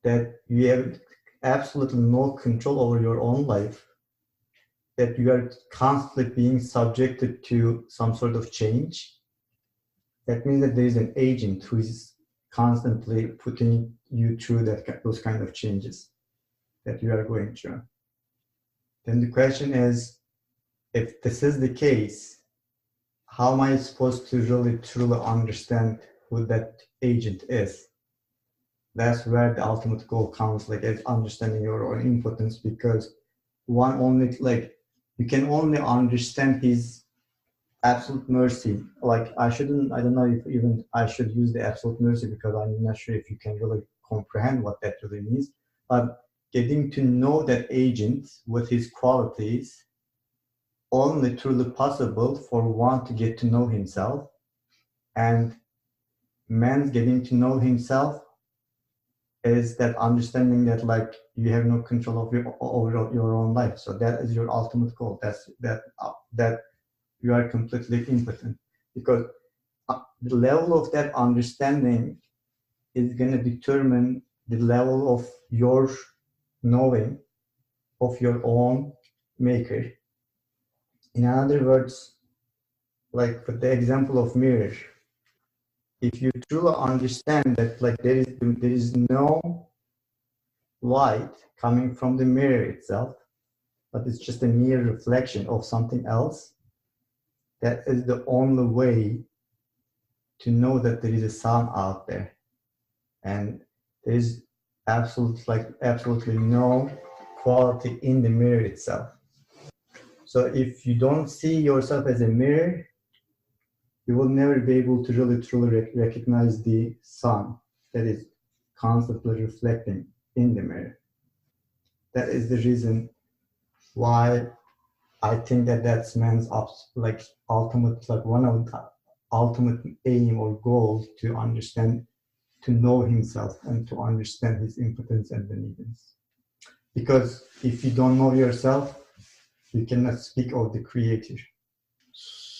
Speaker 3: that you have absolutely no control over your own life, that you are constantly being subjected to some sort of change. That means that there is an agent who is constantly putting you through those kind of changes that you are going through. Then the question is, if this is the case, how am I supposed to really truly understand who that agent is? That's where the ultimate goal comes, like as understanding your own impotence, because one only like you can only understand his absolute mercy. Like I don't know if even I should use the absolute mercy, because I'm not sure if you can really comprehend what that really means. But getting to know that agent with his qualities only truly possible for one to get to know himself, and man getting to know himself is that understanding that like you have no control over your own life. So that is your ultimate goal. That you are completely impotent, because the level of that understanding is going to determine the level of your knowing of your own maker. In other words, like for the example of mirror, if you truly understand that like there is no light coming from the mirror itself, but it's just a mere reflection of something else, that is the only way to know that there is a sun out there, and there is absolutely no quality in the mirror itself. So if you don't see yourself as a mirror, you will never be able to really truly recognize the sun that is constantly reflecting in the mirror. That is the reason why I think that that's man's ultimate, like one of the ultimate aim or goal, to understand, to know himself and to understand his impotence and the neediness. Because if you don't know yourself, you cannot speak of the creator.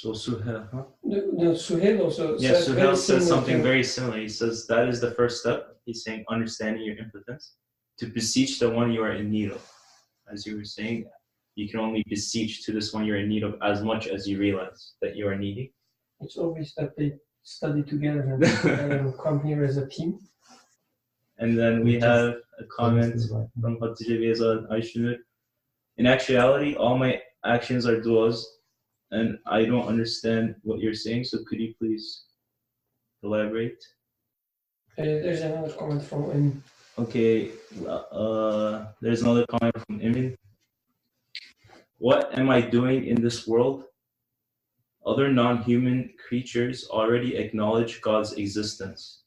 Speaker 2: So Suhail, huh?
Speaker 6: No, Suhail also
Speaker 2: Yeah,
Speaker 6: says very
Speaker 2: Suhail says
Speaker 6: similar
Speaker 2: something
Speaker 6: thing.
Speaker 2: very similar. He says that is the first step. He's saying understanding your impotence, to beseech the one you are in need of. As you were saying, you can only beseech to this one you're in need of as much as you realize that you are needy.
Speaker 6: It's always that they study together and come here as a team.
Speaker 2: And then we have a comment from Hatice Beyza Ayşenur. In actuality, all my actions are duas, and I don't understand what you're saying, so could you please elaborate?
Speaker 6: There's another comment from him.
Speaker 2: Okay, there's another comment from Emin. What am I doing in this world? Other non-human creatures already acknowledge God's existence.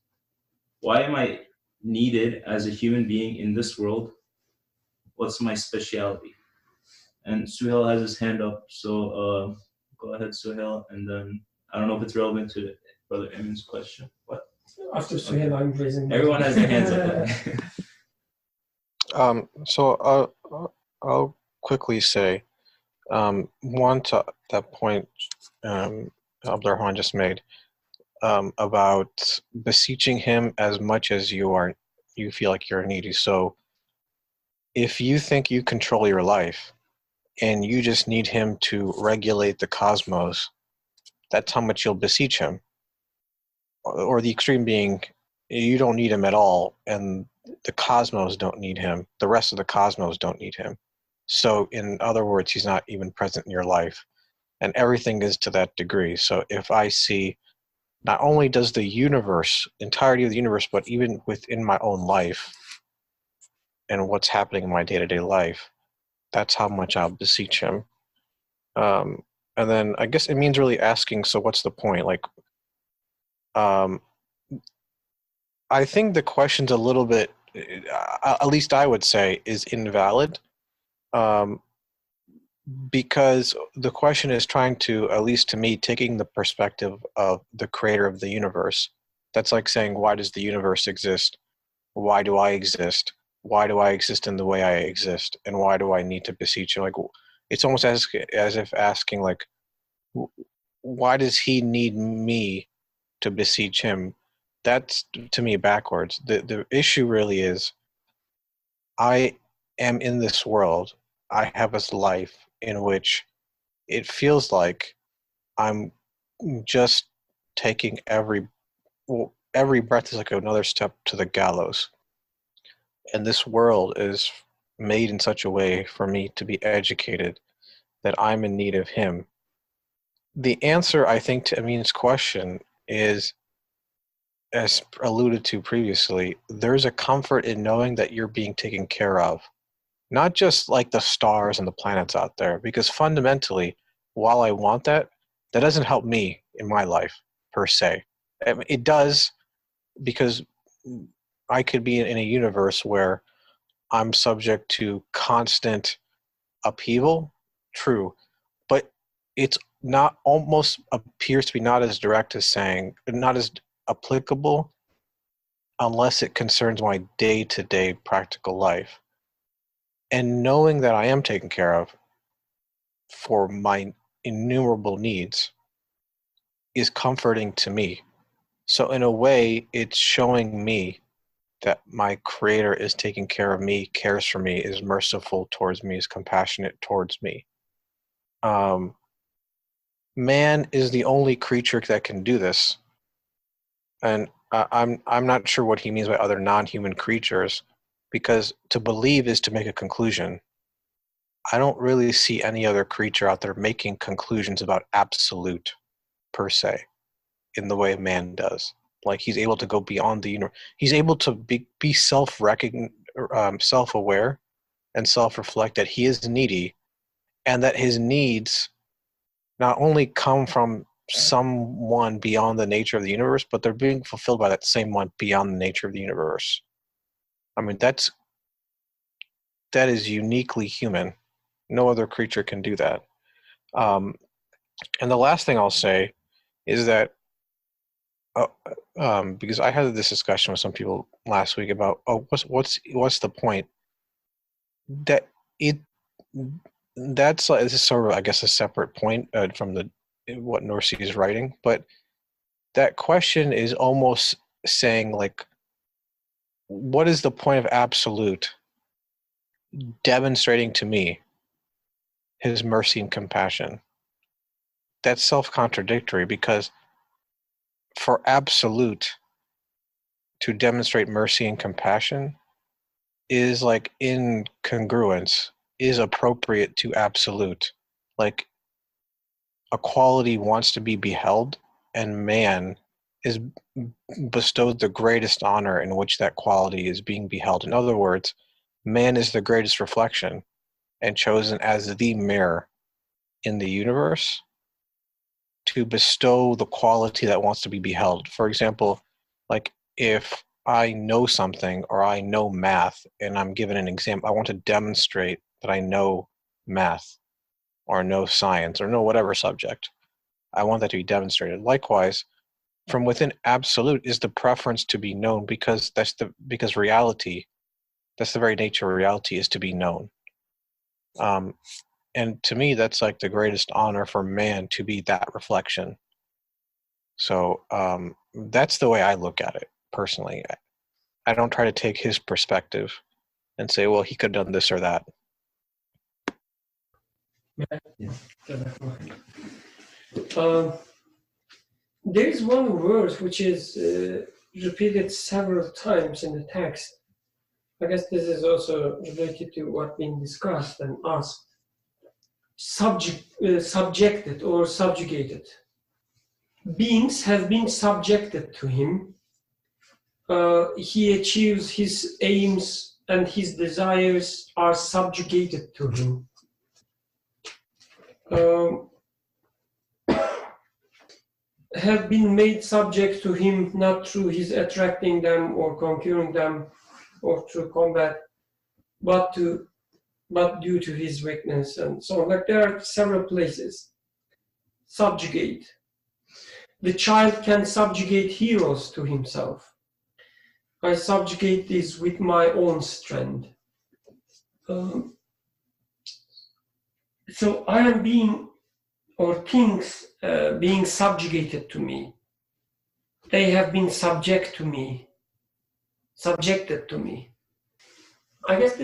Speaker 2: Why am I needed as a human being in this world? What's my speciality? And Suhail has his hand up, so go ahead, Suhail, and then I don't know if it's relevant to Brother Emin's question. What?
Speaker 6: After Suhail, I'm raising.
Speaker 2: Everyone has their hands up.
Speaker 4: So I'll quickly say, one to that point Abdurrahman just made about beseeching him as much as you feel like you're needy. So if you think you control your life and you just need him to regulate the cosmos, that's how much you'll beseech him. Or the extreme being, you don't need him at all, and the cosmos don't need him. The rest of the cosmos don't need him. So in other words, he's not even present in your life. And everything is to that degree. So if I see, not only does the universe, entirety of the universe, but even within my own life and what's happening in my day-to-day life, that's how much I'll beseech him. And then I guess it means really asking, so what's the point? Like, I think the question's a little bit, at least I would say, is invalid. Because the question is trying to, at least to me, taking the perspective of the creator of the universe. That's like saying, why does the universe exist? Why do I exist? Why do I exist in the way I exist? And why do I need to beseech him? Like, it's almost as if asking, like, why does he need me to beseech him? That's, to me, backwards. The issue really is, I am in this world. I have this life in which it feels like I'm just taking every breath is like another step to the gallows. And this world is made in such a way for me to be educated that I'm in need of him. The answer, I think, to Amin's question is, as alluded to previously, there's a comfort in knowing that you're being taken care of. Not just like the stars and the planets out there, because fundamentally, while I want that, that doesn't help me in my life, per se. I mean, it does, because I could be in a universe where I'm subject to constant upheaval, true, but it's not, almost appears to be not as direct as saying, not as applicable unless it concerns my day-to-day practical life. And knowing that I am taken care of for my innumerable needs is comforting to me. So in a way, it's showing me that my creator is taking care of me, cares for me, is merciful towards me, is compassionate towards me. Man is the only creature that can do this. And I'm not sure what he means by other non-human creatures, because to believe is to make a conclusion. I don't really see any other creature out there making conclusions about absolute, per se, in the way man does. Like, he's able to go beyond the universe. He's able to be self-aware and self-reflect that he is needy, and that his needs not only come from someone beyond the nature of the universe, but they're being fulfilled by that same one beyond the nature of the universe. I mean, that is uniquely human. No other creature can do that. And the last thing I'll say is that, because I had this discussion with some people last week about, what's the point? That's this is sort of, I guess, a separate point from the what Nursi is writing, but that question is almost saying, like, what is the point of absolute demonstrating to me his mercy and compassion? That's self-contradictory, because for absolute to demonstrate mercy and compassion is like incongruence, is appropriate to absolute. Like, a quality wants to be beheld, and man is bestowed the greatest honor in which that quality is being beheld. In other words, man is the greatest reflection and chosen as the mirror in the universe to bestow the quality that wants to be beheld. For example, like if I know something or I know math and I'm given an exam, I want to demonstrate that I know math or know science or know whatever subject. I want that to be demonstrated. Likewise, from within absolute is the preference to be known, because because reality, that's the very nature of reality, is to be known. And to me, that's like the greatest honor for man, to be that reflection. So that's the way I look at it personally. I don't try to take his perspective and say, well, he could have done this or that.
Speaker 6: There is one verse which is repeated several times in the text. I guess this is also related to what being discussed and asked. Subjected or subjugated. Beings have been subjected to him. He achieves his aims and his desires are subjugated to him. Have been made subject to him, not through his attracting them or conquering them or through combat, but due to his weakness and so on. Like, there are several places. Subjugate. The child can subjugate heroes to himself. I subjugate this with my own strength. So I am being, or things being subjugated to me. They have been subjected to me. I guess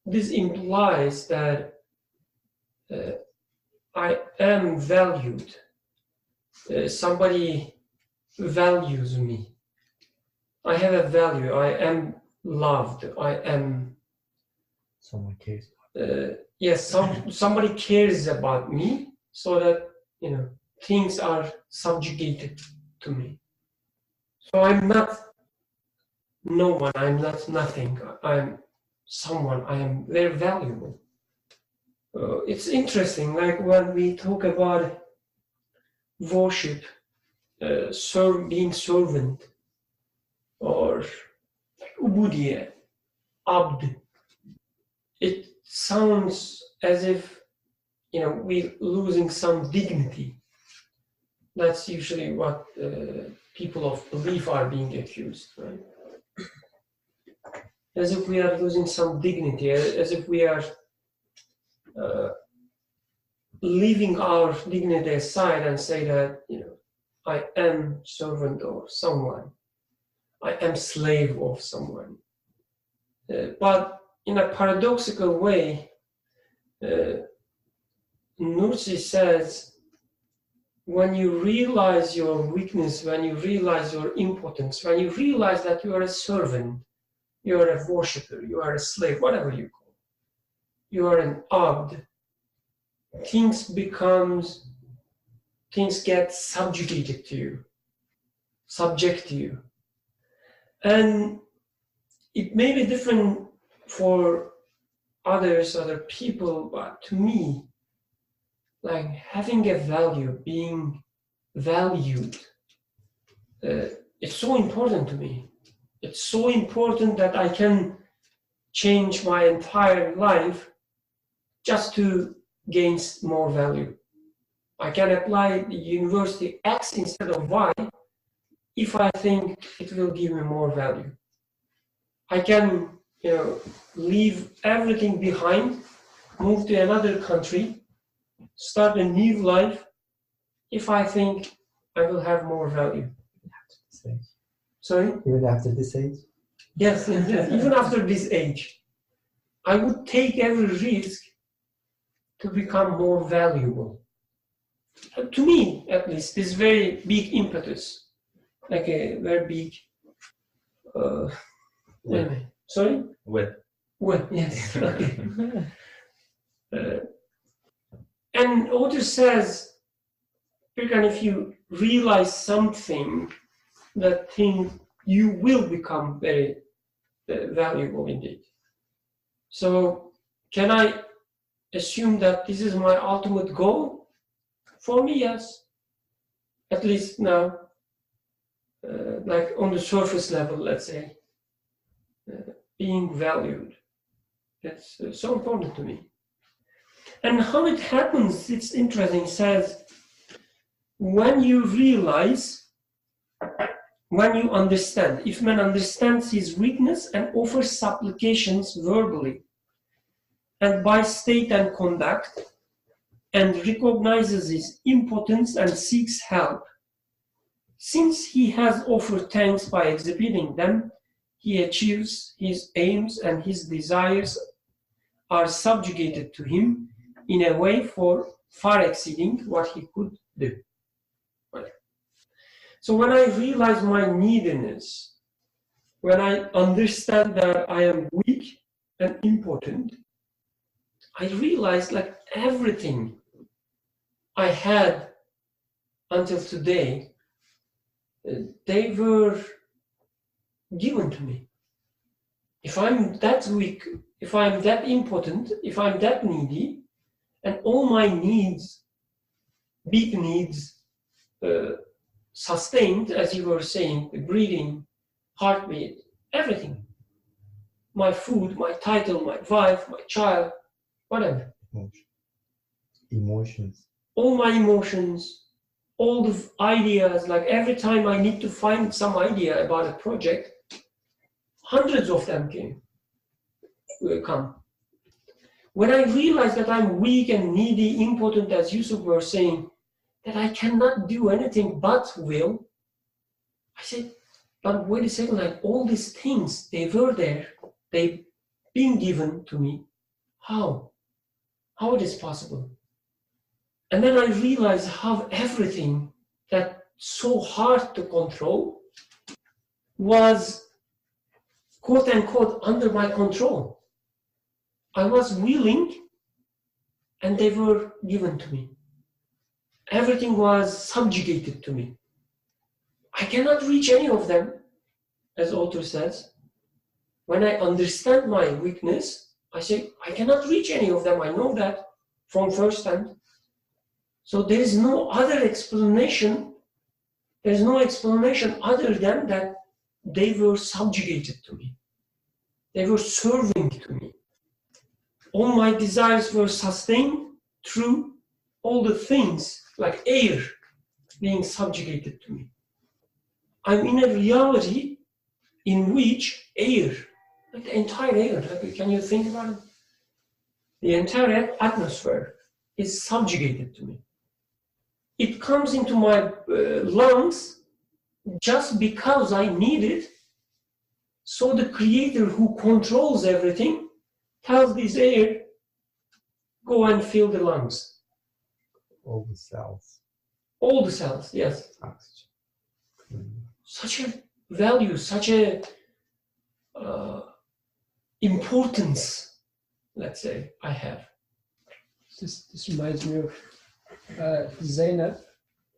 Speaker 6: this implies that I am valued. Somebody values me. I have a value. I am loved. I am.
Speaker 3: Someone cares.
Speaker 6: Yes, somebody cares about me, so that things are subjugated to me. So I'm not no one. I'm not nothing. I'm someone. I am very valuable. It's interesting, like when we talk about worship, being servant, or ubudiyya, abd. It sounds as if we're losing some dignity. That's usually what people of belief are being accused, right? As if we are losing some dignity, as if we are leaving our dignity aside and say that I am servant of someone, I am slave of someone. But in a paradoxical way, Nursi says, when you realize your weakness, when you realize your impotence, when you realize that you are a servant, you are a worshipper, you are a slave, whatever you call it, you are an abd, things get subjugated to you, subject to you. And it may be different for other people, but to me, like having a value, being valued, it's so important to me. It's so important that I can change my entire life just to gain more value. I can apply the university X instead of Y if I think it will give me more value. I can, leave everything behind, move to another country, start a new life if I think I will have more value. Sorry?
Speaker 3: Even after this age?
Speaker 6: Yes, even after this age, I would take every risk to become more valuable. To me, at least, this very big impetus, like a very big. Sorry?
Speaker 2: With.
Speaker 6: Well, yes. Okay. And author says, Birkan, if you realize something, that thing you will become very valuable indeed. So, can I assume that this is my ultimate goal? For me, yes. At least now, like on the surface level, let's say, being valued. That's so important to me. And how it happens, it's interesting. It says, when you realize, when you understand, if man understands his weakness and offers supplications verbally, and by state and conduct, and recognizes his impotence and seeks help, since he has offered thanks by exhibiting them, he achieves his aims and his desires are subjugated to him in a way far exceeding what he could do. So when I realize my neediness, when I understand that I am weak and impotent, I realize like everything I had until today, they were given to me. If I'm that weak, if I'm that impotent, if I'm that needy, and all my needs, big needs, sustained, as you were saying, the breathing, heartbeat, everything. My food, my title, my wife, my child, whatever.
Speaker 3: Emotions.
Speaker 6: All my emotions, all the ideas, like every time I need to find some idea about a project, hundreds of them come. When I realize that I'm weak and needy, impotent, as Yusuf were saying, that I cannot do anything but will, I said, but wait a second, like all these things, they were there, they've been given to me. How? How it is possible? And then I realized how everything that's so hard to control was, quote unquote, under my control. I was willing and they were given to me. Everything was subjugated to me. I cannot reach any of them, as author says. When I understand my weakness, I say, I cannot reach any of them. I know that from first hand. So there is no other explanation. There is no explanation other than that they were subjugated to me. They were serving to me. All my desires were sustained through all the things, like air, being subjugated to me. I'm in a reality in which air, like the entire air, like, can you think about it? The entire atmosphere is subjugated to me. It comes into my lungs just because I need it. So the creator who controls everything tells this air, go and fill the lungs.
Speaker 3: All the cells.
Speaker 6: All the cells, yes.
Speaker 3: Oxygen.
Speaker 6: Such a value, such a importance, let's say, I have.
Speaker 1: This reminds me of Zainab.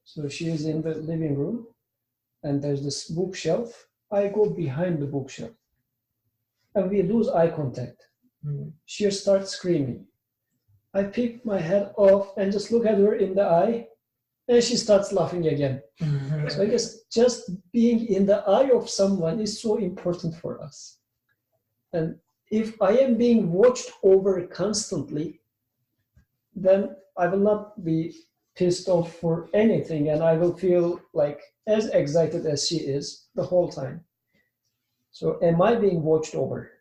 Speaker 1: So she is in the living room and there's this bookshelf. I go behind the bookshelf and we lose eye contact. She starts screaming. I pick my head off and just look at her in the eye and she starts laughing again. So I guess just being in the eye of someone is so important for us. And if I am being watched over constantly, then I will not be pissed off for anything and I will feel like as excited as she is the whole time. So am I being watched over?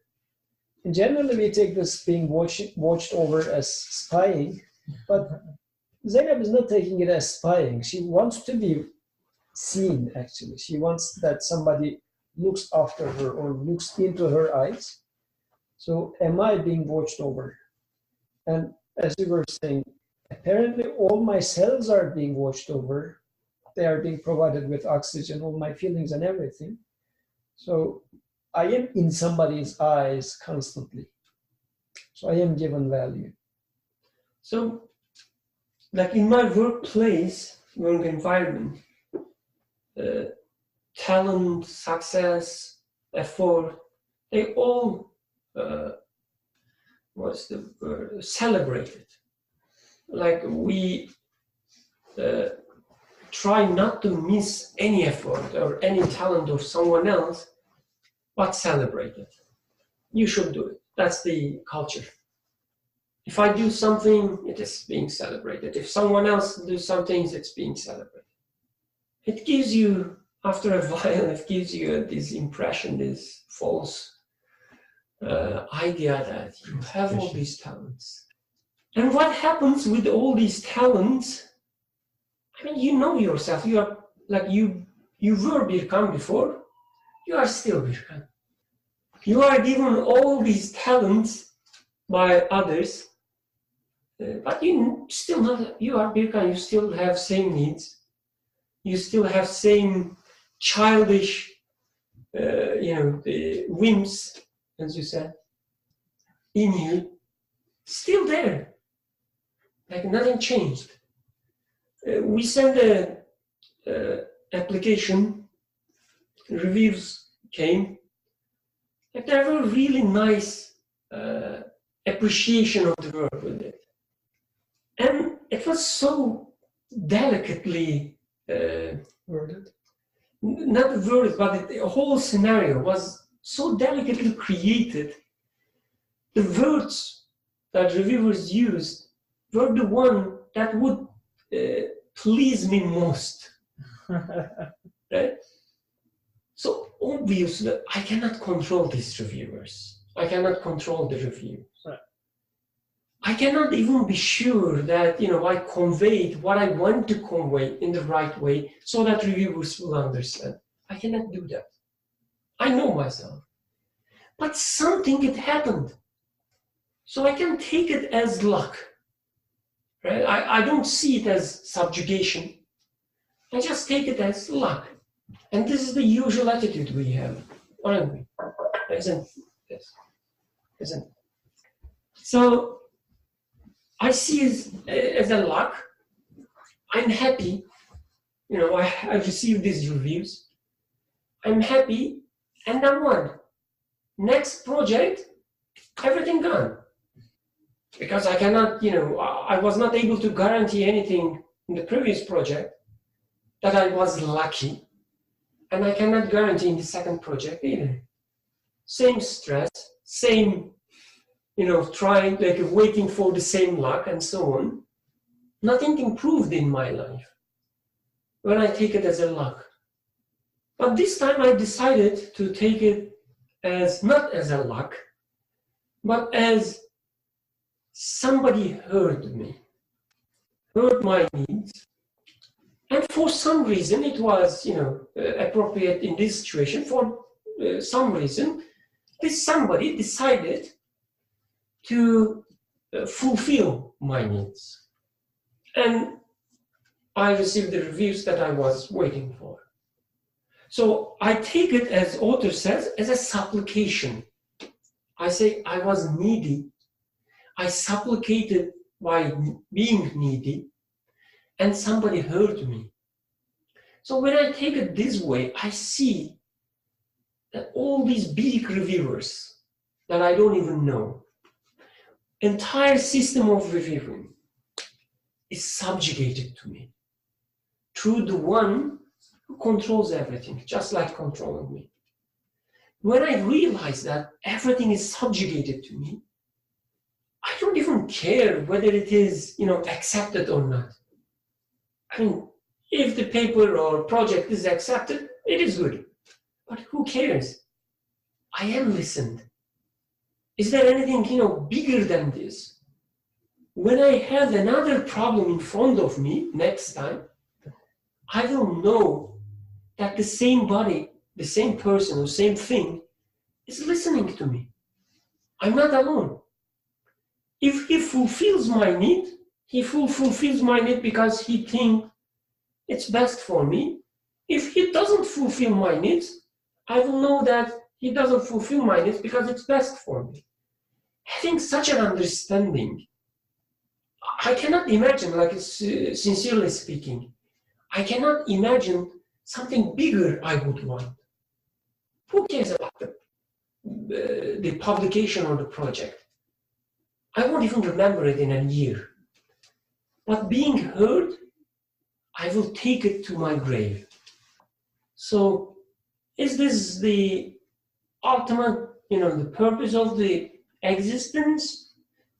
Speaker 1: And generally we take this being watched over as spying, but
Speaker 6: Zainab is not taking it as spying. She wants to be seen, actually. She wants that somebody looks after her or looks into her eyes. So am I being watched over? And as you were saying, apparently all my cells are being watched over. They are being provided with oxygen, all my feelings and everything. So I am in somebody's eyes constantly. So I am given value. So, like in my workplace, work environment, talent, success, effort, they all celebrated. Like we try not to miss any effort or any talent of someone else, but celebrate it. You should do it. That's the culture. If I do something, it is being celebrated. If someone else does some things, it's being celebrated. It gives you, after a while, it gives you this impression, this false idea that you have all these talents. And what happens with all these talents? I mean, you know yourself. You are like you were Birkan before. You are still Birkan. You are given all these talents by others, but you still not. You are Birkan. You still have same needs. You still have same childish, the whims, as you said, in you. Still there. Like nothing changed. We sent a application. Reviews came. Like there were really nice appreciation of the work with it, and it was so delicately worded. Not worded, but the whole scenario was so delicately created. The words that reviewers used were the one that would please me most. Right? So obviously, I cannot control these reviewers. I cannot control the review.
Speaker 5: Right.
Speaker 6: I cannot even be sure that I conveyed what I want to convey in the right way so that reviewers will understand. I cannot do that. I know myself. But something had happened. So I can take it as luck. Right? I don't see it as subjugation. I just take it as luck. And this is the usual attitude we have, aren't we? Isn't it? Isn't it? So I see it as a luck. I'm happy. I received these reviews. I'm happy, and I'm one. Next project, everything gone. Because I cannot, I was not able to guarantee anything in the previous project that I was lucky. And I cannot guarantee in the second project either. Same stress, same, trying, waiting for the same luck and so on. Nothing improved in my life when I take it as a luck. But this time I decided to take it as not as a luck, but as somebody heard me, heard my needs. And for some reason, it was, appropriate in this situation. For some reason, this somebody decided to fulfill my needs. And I received the reviews that I was waiting for. So I take it, as author says, as a supplication. I say I was needy. I supplicated by being needy. And somebody heard me. So when I take it this way, I see that all these big reviewers that I don't even know, entire system of reviewing is subjugated to me through the one who controls everything, just like controlling me. When I realize that everything is subjugated to me, I don't even care whether it is, accepted or not. I mean, if the paper or project is accepted, it is good. But who cares? I am listened. Is there anything, bigger than this? when I have another problem in front of me next time, I will know that the same body, the same person, or same thing is listening to me. I'm not alone. If he fulfills my need, he fulfills my need because he thinks it's best for me. If he doesn't fulfill my needs, I will know that he doesn't fulfill my needs because it's best for me. Having such an understanding, I cannot imagine, like sincerely speaking, I cannot imagine something bigger I would want. Who cares about the publication or the project? I won't even remember it in a year. But being heard, I will take it to my grave. So is this the ultimate, the purpose of the existence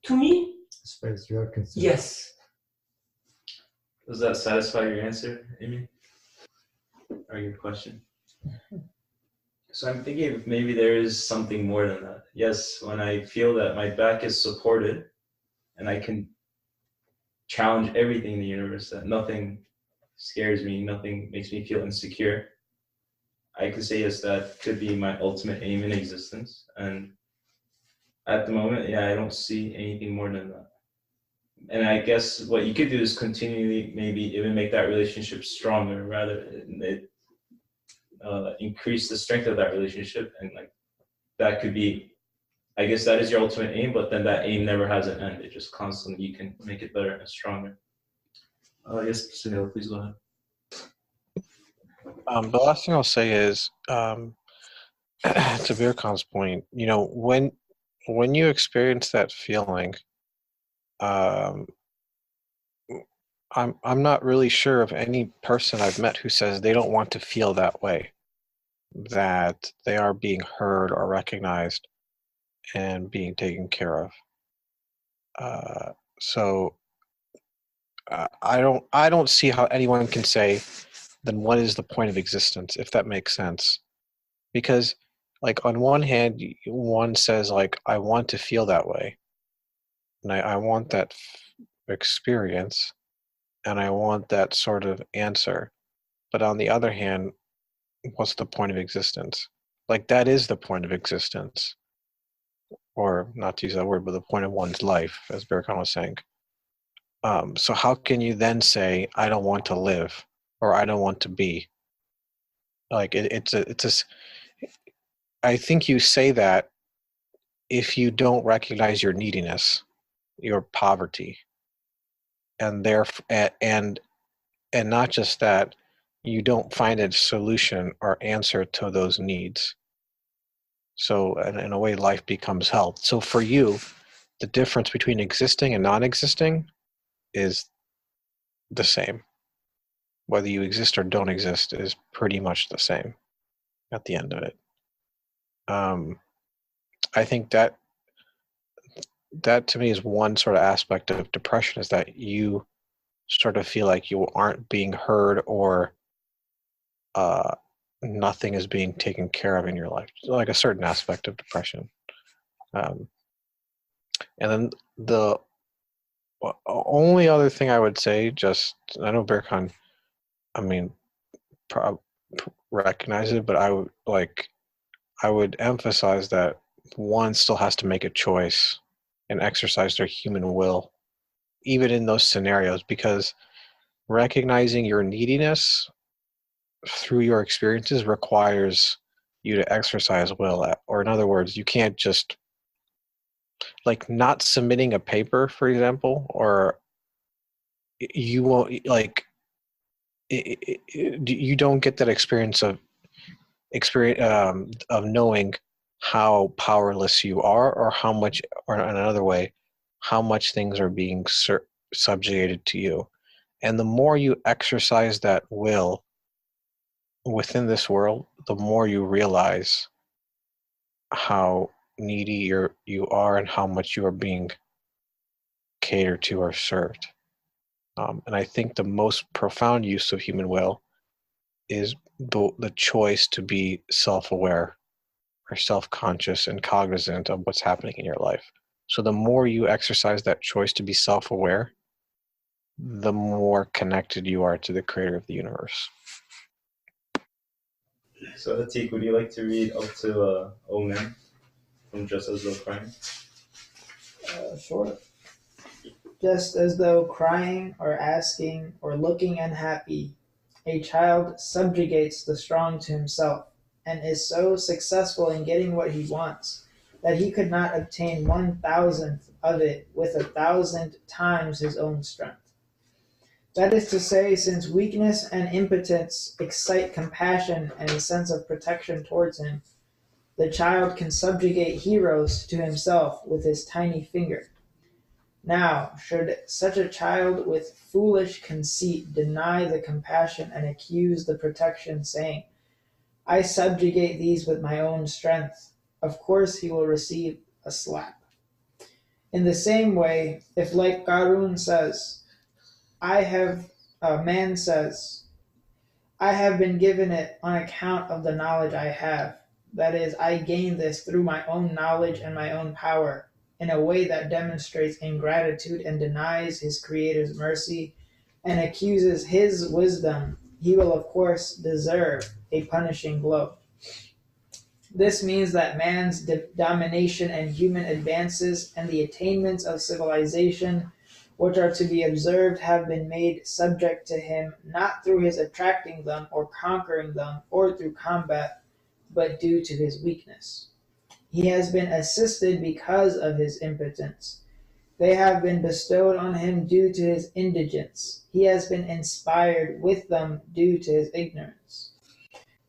Speaker 6: to me?
Speaker 3: As far as you are concerned.
Speaker 6: Yes.
Speaker 2: Does that satisfy your answer, Amy? Or your question? So I'm thinking if maybe there is something more than that. Yes, when I feel that my back is supported and I can challenge everything in the universe, that nothing scares me, nothing makes me feel insecure, I could say yes, that could be my ultimate aim in existence. And at the moment, yeah, I don't see anything more than that. And I guess what you could do is continually maybe even make that relationship stronger, rather increase the strength of that relationship. And like that could be, I guess that is your ultimate aim, but then that aim never has an end. It just constantly, you can make it better and stronger. Yes, Sunil, please go ahead.
Speaker 4: The last thing I'll say is, to Birkan's point, when you experience that feeling, I'm not really sure of any person I've met who says they don't want to feel that way, that they are being heard or recognized and being taken care of. So I don't see how anyone can say, then what is the point of existence, if that makes sense? Because like on one hand, one says like, I want to feel that way. And I want that experience, and I want that sort of answer. But on the other hand, what's the point of existence? Like that is the point of existence. Or not to use that word, but the point of one's life, as Birkan was saying. So how can you then say, I don't want to live, or I don't want to be? Like I think you say that if you don't recognize your neediness, your poverty, and not just that, you don't find a solution or answer to those needs. So in a way, life becomes hell. So for you, the difference between existing and non-existing is the same. Whether you exist or don't exist is pretty much the same at the end of it. I think that to me is one sort of aspect of depression, is that you sort of feel like you aren't being heard, or nothing is being taken care of in your life, like a certain aspect of depression. And then the only other thing I would say, I know Birkan, recognize it, but I would emphasize that one still has to make a choice and exercise their human will, even in those scenarios, because recognizing your neediness through your experiences requires you to exercise will. Or in other words, you can't just, like, not submitting a paper, for example, or you won't, like, you don't get that experience of knowing how powerless you are, or how much, or in another way, how much things are being subjugated to you. And the more you exercise that will within this world, the more you realize how needy you are, and how much you are being catered to or served. And I think the most profound use of human will is the choice to be self-aware or self-conscious and cognizant of what's happening in your life. So the more you exercise that choice to be self-aware, the more connected you are to the creator of the universe.
Speaker 2: So Atik, would you like to read up to O Man from Just As Though Crying?
Speaker 5: Sure. Just as though crying or asking or looking unhappy, a child subjugates the strong to himself and is so successful in getting what he wants that he could not obtain 1,000th of it with 1,000 times his own strength. That is to say, since weakness and impotence excite compassion and a sense of protection towards him, the child can subjugate heroes to himself with his tiny finger. Now, should such a child with foolish conceit deny the compassion and accuse the protection, saying, I subjugate these with my own strength, of course he will receive a slap. In the same way, if like Qarun says, man says, I have been given it on account of the knowledge I have, that is, I gain this through my own knowledge and my own power, in a way that demonstrates ingratitude and denies his Creator's mercy and accuses his wisdom, he will of course deserve a punishing blow. This means that man's domination and human advances and the attainments of civilization which are to be observed have been made subject to him not through his attracting them or conquering them or through combat, but due to his weakness. He has been assisted because of his impotence. They have been bestowed on him due to his indigence. He has been inspired with them due to his ignorance.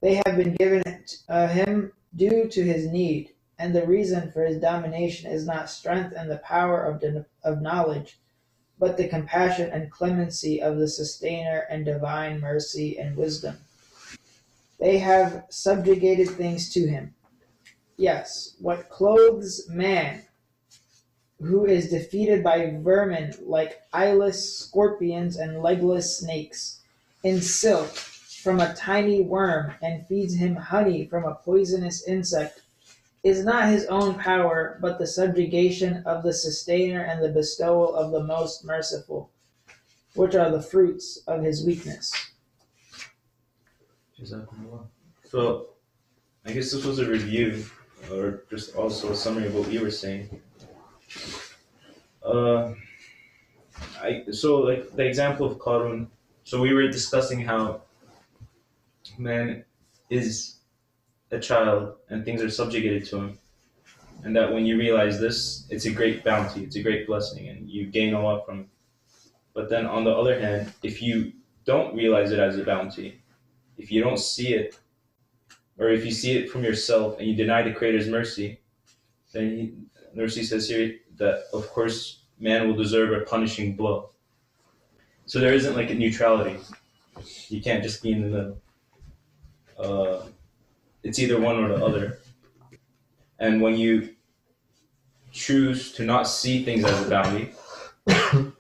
Speaker 5: They have been given him due to his need, and the reason for his domination is not strength and the power of knowledge, but the compassion and clemency of the Sustainer and divine mercy and wisdom. They have subjugated things to him. Yes, what clothes man, who is defeated by vermin like eyeless scorpions and legless snakes, in silk from a tiny worm and feeds him honey from a poisonous insect, is not his own power, but the subjugation of the Sustainer and the bestowal of the Most Merciful, which are the fruits of his weakness.
Speaker 2: So, I guess this was a review, or just also a summary of what we were saying. So like the example of Qarun, so we were discussing how man is a child and things are subjugated to him, and that when you realize this, it's a great bounty, it's a great blessing, and you gain a lot from it. But then on the other hand, if you don't realize it as a bounty, if you don't see it, or if you see it from yourself and you deny the Creator's mercy, then Nursi says here that of course man will deserve a punishing blow. So there isn't like a neutrality. You can't just be in the middle. It's either one or the other. And when you choose to not see things as a bounty,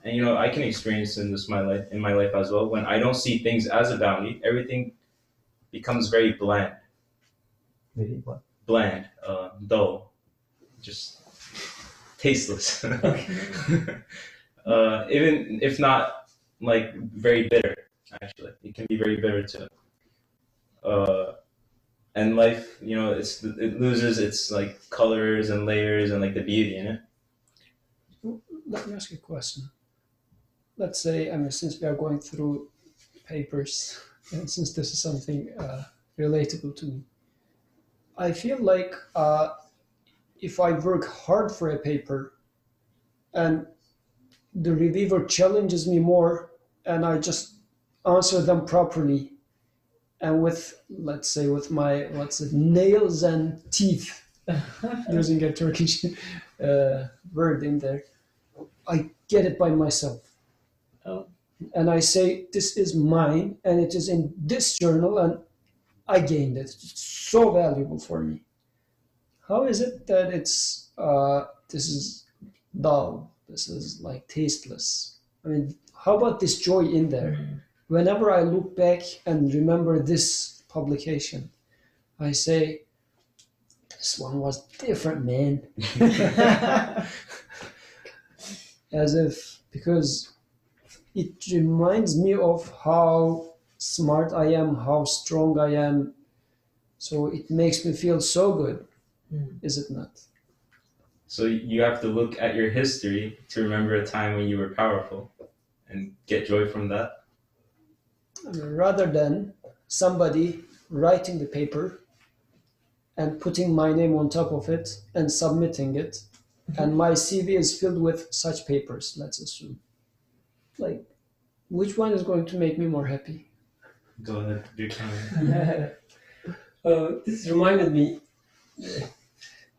Speaker 2: and I can experience in my life as well. When I don't see things as a bounty, everything becomes very bland.
Speaker 3: Very what?
Speaker 2: Bland, dull, just tasteless. Even if not like very bitter, actually, it can be very bitter too. And life, it loses its like colors and layers and like the beauty in it.
Speaker 6: Let me ask you a question. Let's say, since we are going through papers, and since this is something relatable to me, I feel like if I work hard for a paper and the reviewer challenges me more and I just answer them properly and with my nails and teeth, using a Turkish word in there, I get it by myself.
Speaker 5: Oh.
Speaker 6: And I say, this is mine and it is in this journal and I gained it. It's so valuable for me. How is it that it's this is dull? This is like tasteless. How about this joy in there? Mm-hmm. Whenever I look back and remember this publication, I say, this one was different, man. as if, because it reminds me of how smart I am, how strong I am. So it makes me feel so good, is it not?
Speaker 2: So you have to look at your history to remember a time when you were powerful and get joy from that.
Speaker 6: Rather than somebody writing the paper and putting my name on top of it and submitting it, and my CV is filled with such papers, let's assume. Like, which one is going to make me more happy?
Speaker 2: Go ahead, do time.
Speaker 1: This reminded me,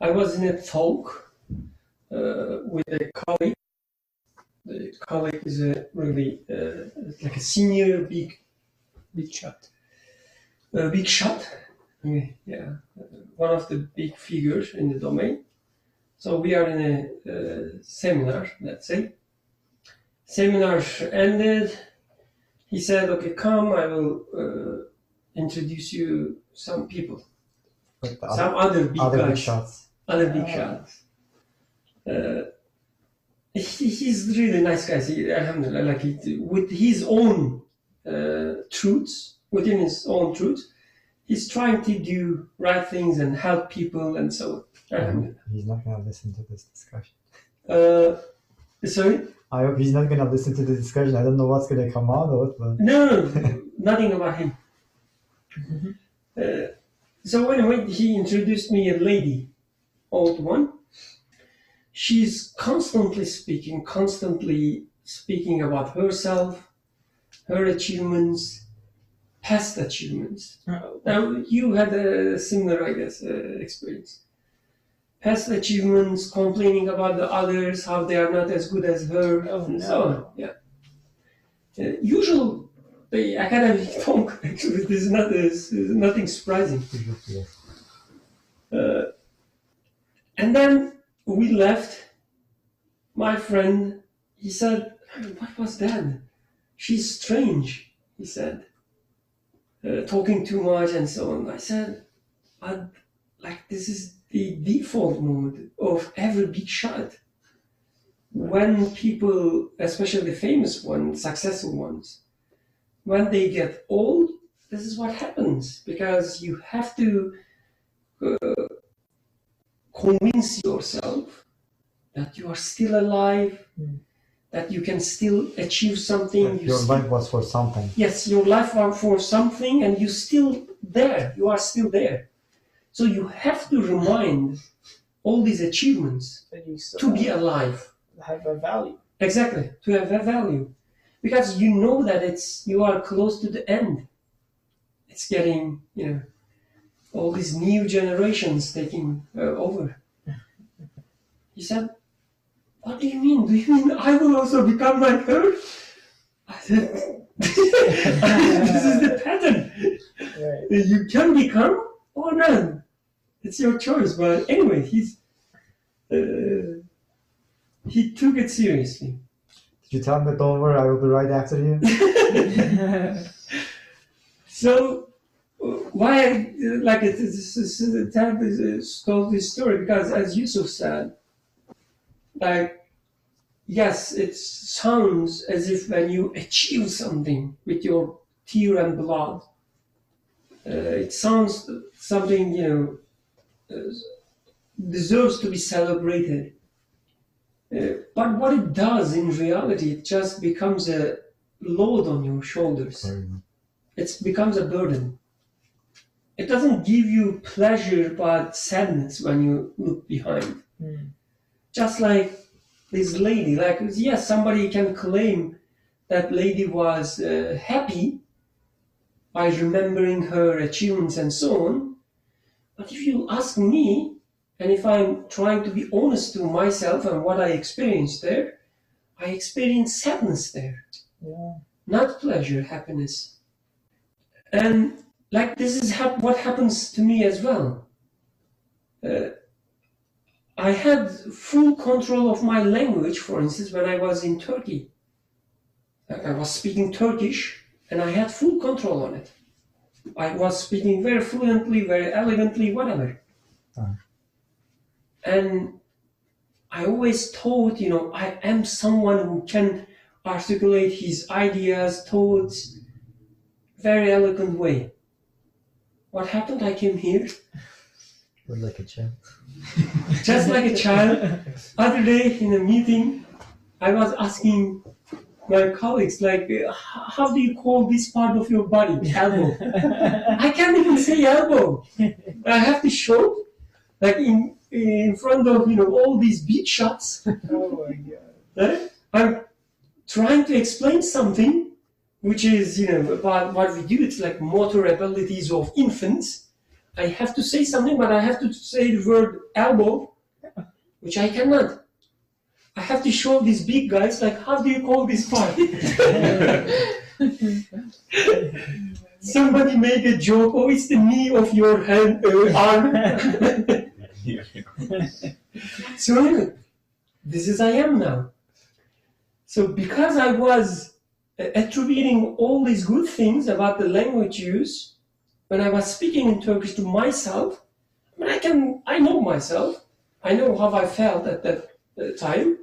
Speaker 1: I was in a talk with a colleague. The colleague is a really like a senior big shot. Big shot, yeah, one of the big figures in the domain. So we are in a seminar, let's say. Seminar ended. He said, "Okay, come. I will introduce you some people, some other big
Speaker 3: other
Speaker 1: guys,
Speaker 3: big shots.
Speaker 1: other big shots." He's really nice guy. Alhamdulillah, like with his own truths, within his own truths, he's trying to do right things and help people and so on.
Speaker 3: He's not gonna listen to this discussion.
Speaker 1: Sorry?
Speaker 3: I hope he's not gonna listen to the discussion. I don't know what's gonna come out of it, but
Speaker 1: No, nothing about him. So anyway, he introduced me a lady, old one. She's constantly speaking about herself, her achievements, past achievements. Now, you had a similar, I guess, experience. Past achievements, complaining about the others, how they are not as good as her, and so on. Yeah. Usual, the academic talk, actually, this is nothing surprising. And then we left. My friend, he said, "What was that? She's strange," he said. Talking too much and so on. I said, like, this is the default mode of every big shot. When people, especially the famous ones, successful ones, when they get old, this is what happens, because you have to convince yourself that you are still alive, that you can still achieve something.
Speaker 3: your life was for something.
Speaker 1: Yes, your life was for something, and you're still there. You are still there. So you have to remind all these achievements to be alive.
Speaker 5: Have a value.
Speaker 1: Exactly, to have a value. Because you know that you are close to the end. It's getting, all these new generations taking over. He said, "What do you mean? Do you mean I will also become like her?" I said, "This is the pattern.
Speaker 5: Right.
Speaker 1: You can become or not. It's your choice." But anyway, he took it seriously.
Speaker 3: Did you tell him that, "Don't worry, I will be right after you"?
Speaker 1: So why I like it told this story, because as Yusuf said, like, yes, it sounds as if when you achieve something with your tear and blood, it sounds something, deserves to be celebrated. But what it does in reality, it just becomes a load on your shoulders. It becomes a burden. It doesn't give you pleasure, but sadness when you look behind. Just like this lady, like, yes, somebody can claim that lady was happy by remembering her achievements and so on. But if you ask me, and if I'm trying to be honest to myself and what I experienced there, I experienced sadness there.
Speaker 5: Yeah.
Speaker 1: Not pleasure, happiness. And like, this is what happens to me as well. I had full control of my language, for instance, when I was in Turkey. I was speaking Turkish, and I had full control on it. I was speaking very fluently, very elegantly, whatever. And
Speaker 6: I always thought, I am someone who can articulate his ideas, thoughts, very eloquent way. What happened? I came here
Speaker 3: Look like a child.
Speaker 6: just like a child. Other day in a meeting, I was asking my colleagues, like, how do you call this part of your body? Elbow. I can't even say elbow. I have to show, like in front of all these big shots.
Speaker 5: Oh my god.
Speaker 6: I'm trying to explain something, which is about what we do. It's like motor abilities of infants. I have to say something, but I have to say the word elbow, which I cannot. I have to show these big guys, like, how do you call this part? Somebody made a joke, oh, it's the knee of your hand, arm. So this is I am now. So because I was attributing all these good things about the language use, when I was speaking in Turkish to myself, I know myself, I know how I felt at that time.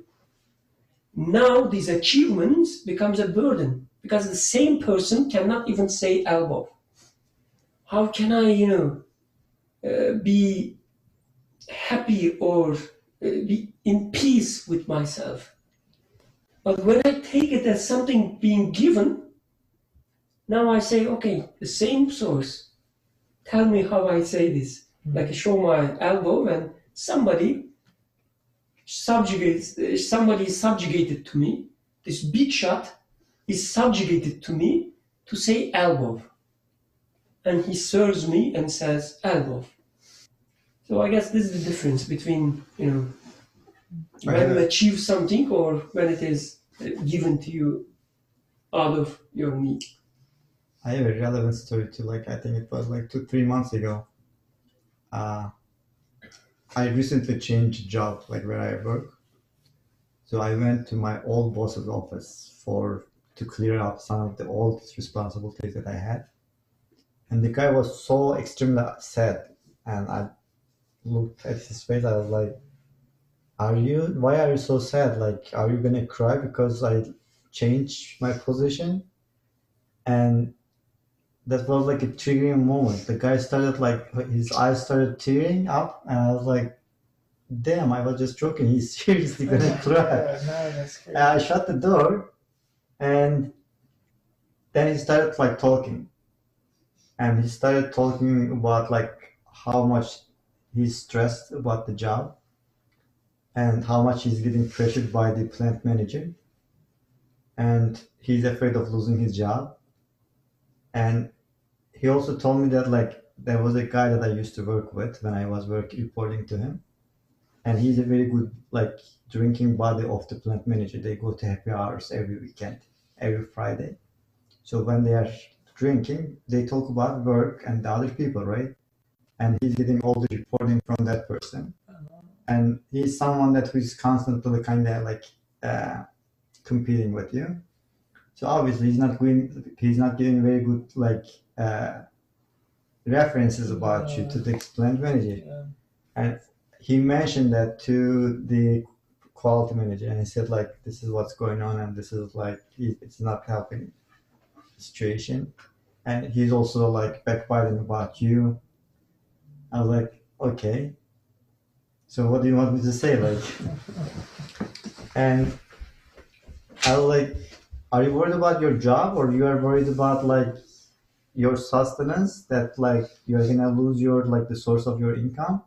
Speaker 6: Now these achievements becomes a burden because the same person cannot even say elbow. How can I, be happy or be in peace with myself? But when I take it as something being given, now I say, okay, the same source, tell me how I say this. Like I show my elbow and somebody is subjugated to me. This big shot is subjugated to me to say elbow. And he serves me and says elbow. So I guess this is the difference between, when you achieve something or when it is given to you out of your need.
Speaker 3: I have a relevant story too. Like I think it was like 2-3 months ago. I recently changed job, like where I work. So I went to my old boss's office to clear up some of the old responsibilities that I had. And the guy was so extremely sad. And I looked at his face. I was like, why are you so sad? Like, are you gonna cry because I changed my position? And that was like a triggering moment. The guy started his eyes started tearing up, and I was like, damn, I was just joking. He's seriously gonna cry.
Speaker 5: No, that's crazy.
Speaker 3: I shut the door, and then he started talking. And he started talking about how much he's stressed about the job and how much he's getting pressured by the plant manager. And he's afraid of losing his job. And he also told me that there was a guy that I used to work with when I was reporting to him. And he's a very good drinking buddy of the plant manager. They go to happy hours every weekend, every Friday. So when they are drinking, they talk about work and the other people, right? And he's getting all the reporting from that person. And he's someone that who's constantly kind of competing with you. So obviously he's not giving very good references about you to the plant manager.
Speaker 5: Yeah.
Speaker 3: And he mentioned that to the quality manager, and he said this is what's going on, and this is it's not helping the situation. And he's also backbiting about you. I was like, okay, so what do you want me to say? And I was like, are you worried about your job, or you are worried about your sustenance, that you're gonna lose your the source of your income?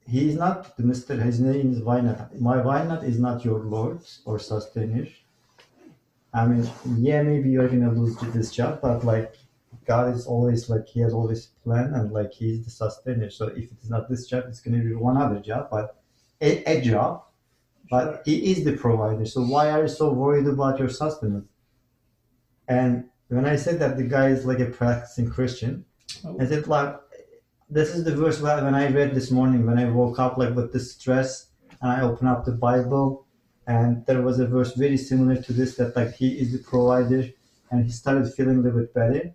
Speaker 3: He's not the Mr. His name is Vainat. My Vainat is not your Lord or sustainer. I mean, yeah, maybe you're gonna lose this job, but God is always he has always planned, and he's the sustainer. So if it's not this job, it's gonna be one other job, but a job. But he is the provider. So why are you so worried about your sustenance? And when I said that the guy is a practicing Christian, I said this is the verse when I read this morning when I woke up with the stress, and I opened up the Bible, and there was a verse very similar to this that he is the provider, and he started feeling a little bit better.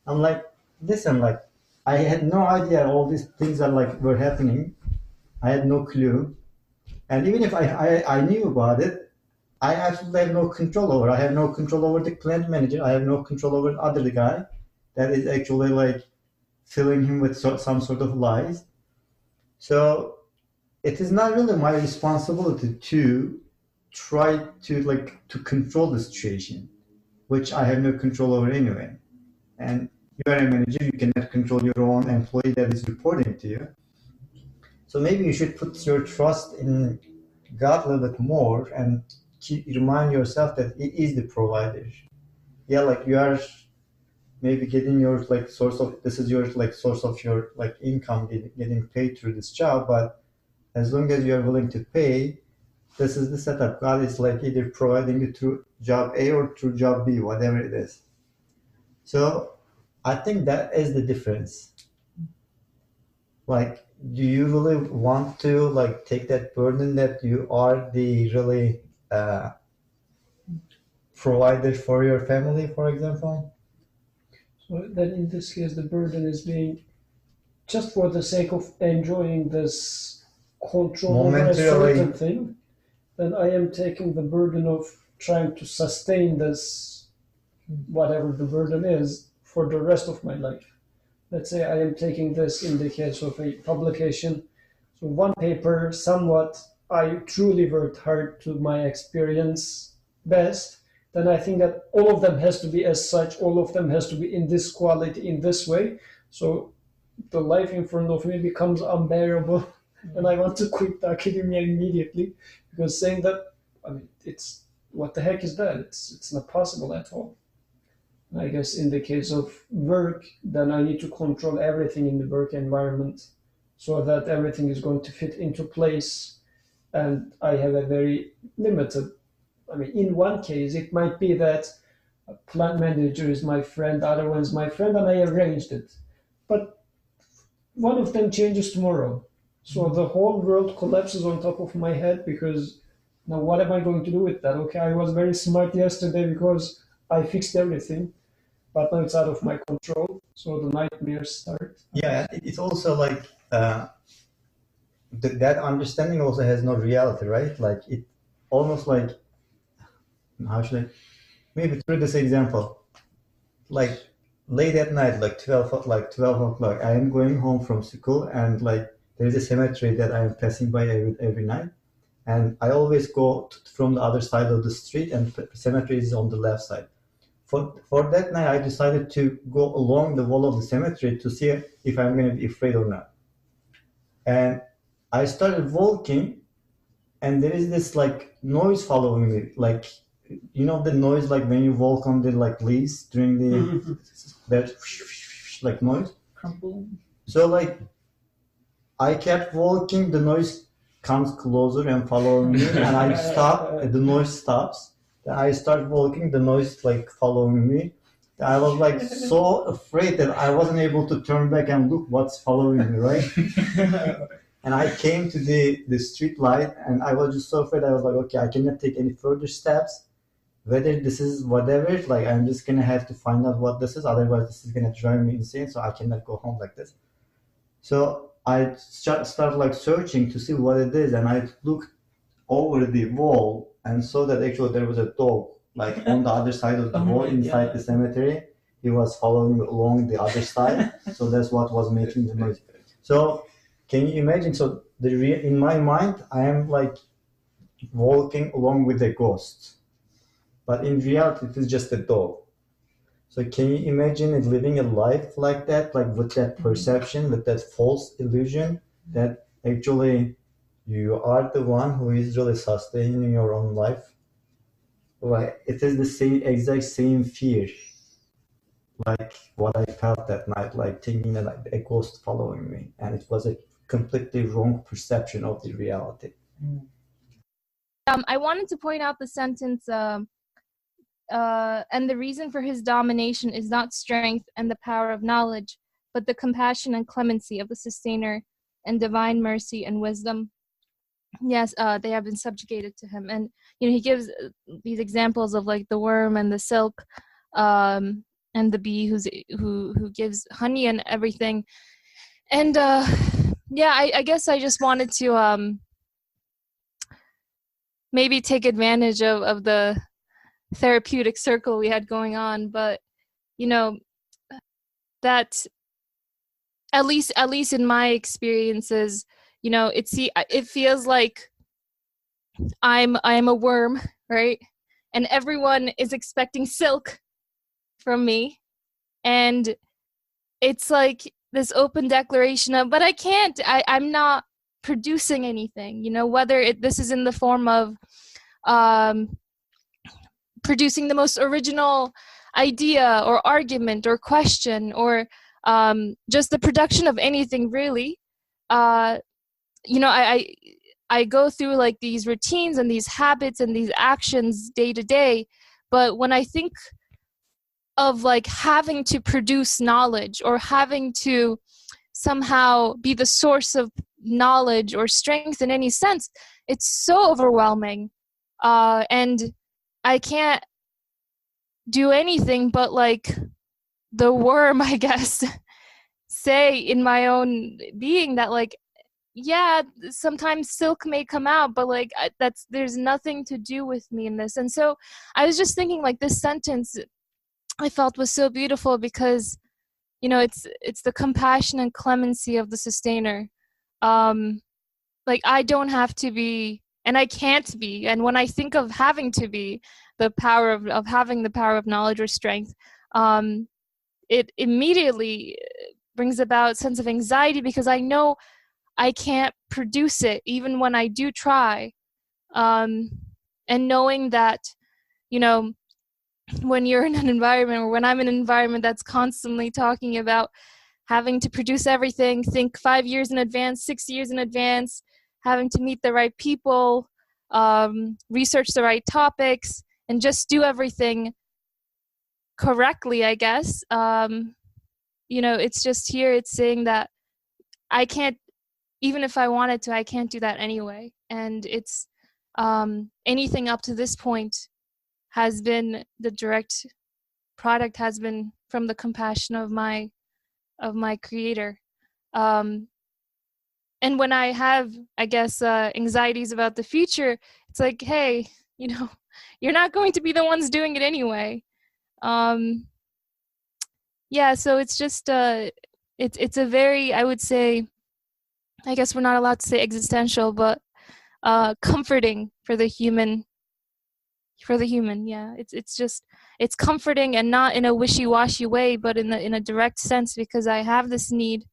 Speaker 3: I'm like, listen, I had no idea all these things are were happening. I had no clue. And even if I knew about it, I absolutely have no control over. I have no control over the plant manager. I have no control over the other guy that is actually like filling him with some sort of lies. So it is not really my responsibility to try to control the situation, which I have no control over anyway. And you are a manager, you cannot control your own employee that is reporting to you. So maybe you should put your trust in God a little bit more and remind yourself that it is the provider. Yeah, like you are maybe getting your like source of this is your like source of your like income getting paid through this job, but as long as you are willing to pay, this is the setup. God is like either providing you through job A or through job B, whatever it is. So I think that is the difference. Like, do you really want to like take that burden that you are the really provider for your family, for example?
Speaker 6: So then in this case, the burden is being just for the sake of enjoying this control over a certain thing, then I am taking the burden of trying to sustain this, whatever the burden is, for the rest of my life. Let's say I am taking this in the case of a publication. So one paper, somewhat, I truly worked hard to my experience best, then I think that all of them has to be as such, all of them has to be in this quality, in this way. So the life in front of me becomes unbearable, and I want to quit academia immediately, because saying that, I mean, it's what the heck is that? It's not possible at all. I guess in the case of work, then I need to control everything in the work environment so that everything is going to fit into place, and I have a very limited. I mean, in one case, it might be that a plant manager is my friend, the other one is my friend, and I arranged it. But one of them changes tomorrow. So the whole world collapses on top of my head, because now what am I going to do with that? Okay, I was very smart yesterday because I fixed everything, but now it's out of my control. So the nightmares start.
Speaker 3: Yeah, it's also like that understanding also has no reality, right? Like it almost like, how should I, maybe through this example, like late at night, like 12 o'clock, I am going home from school, and like there's a cemetery that I am passing by every night, and I always go from the other side of the street, and the cemetery is on the left side. For that night, I decided to go along the wall of the cemetery to see if I'm going to be afraid or not. And I started walking, and there is this like noise following me, like, you know, the noise like when you walk on the like leaves during the that like noise.
Speaker 5: Crumpling.
Speaker 3: So like I kept walking, the noise comes closer and following me, and I stop, the noise stops. Then I start walking, the noise like following me. I was like so afraid that I wasn't able to turn back and look what's following me, right? And I came to the street light, and I was just so afraid. I was like, okay, I cannot take any further steps. Whether this is whatever, like I'm just gonna have to find out what this is. Otherwise, this is gonna drive me insane. So I cannot go home like this. So I started like searching to see what it is, and I looked over the wall and saw that actually there was a dog like on the other side of the wall inside the cemetery. He was following along the other side, so that's what was making the noise. So can you imagine? So in my mind, I am like walking along with a ghost, but in reality, it is just a dog. So can you imagine it living a life like that, like with that perception, with that false illusion that actually you are the one who is really sustaining your own life? Like it is the exact same fear, like what I felt that night, like thinking that like a ghost following me, and it was a completely wrong perception of the reality.
Speaker 7: I wanted to point out the sentence, and the reason for his domination is not strength and the power of knowledge, but the compassion and clemency of the sustainer and divine mercy and wisdom. Yes, they have been subjugated to him. And, you know, he gives these examples of like the worm and the silk, and the bee who gives honey and everything. And, yeah, I guess I just wanted to maybe take advantage of the therapeutic circle we had going on, but that at least in my experiences, it feels like I'm a worm, right? And everyone is expecting silk from me, and it's like this open declaration of, but I can't. I'm not producing anything. Whether this is in the form of producing the most original idea or argument or question, or just the production of anything really. I go through like these routines and these habits and these actions day to day, but when I think of like having to produce knowledge or having to somehow be the source of knowledge or strength in any sense, it's so overwhelming, and I can't do anything but like the worm, I guess, say in my own being that like, yeah, sometimes silk may come out, but like there's nothing to do with me in this. And so I was just thinking like this sentence I felt was so beautiful because it's the compassion and clemency of the sustainer. Like I don't have to be, and I can't be, and when I think of having to be, the power of having the power of knowledge or strength, it immediately brings about a sense of anxiety because I know I can't produce it even when I do try. And knowing that, when you're in an environment, or when I'm in an environment that's constantly talking about having to produce everything, think 5 years in advance, 6 years in advance, having to meet the right people, research the right topics, and just do everything correctly, I guess. It's just here, it's saying that I can't, even if I wanted to, I can't do that anyway. And it's anything up to this point has been the direct product, has been from the compassion of my creator. And when I have, I guess, anxieties about the future, it's like, hey, you're not going to be the ones doing it anyway. Yeah, so it's just it's a very, I would say, I guess we're not allowed to say existential, but comforting for the human. Yeah, it's comforting, and not in a wishy-washy way, but in a direct sense, because I have this need,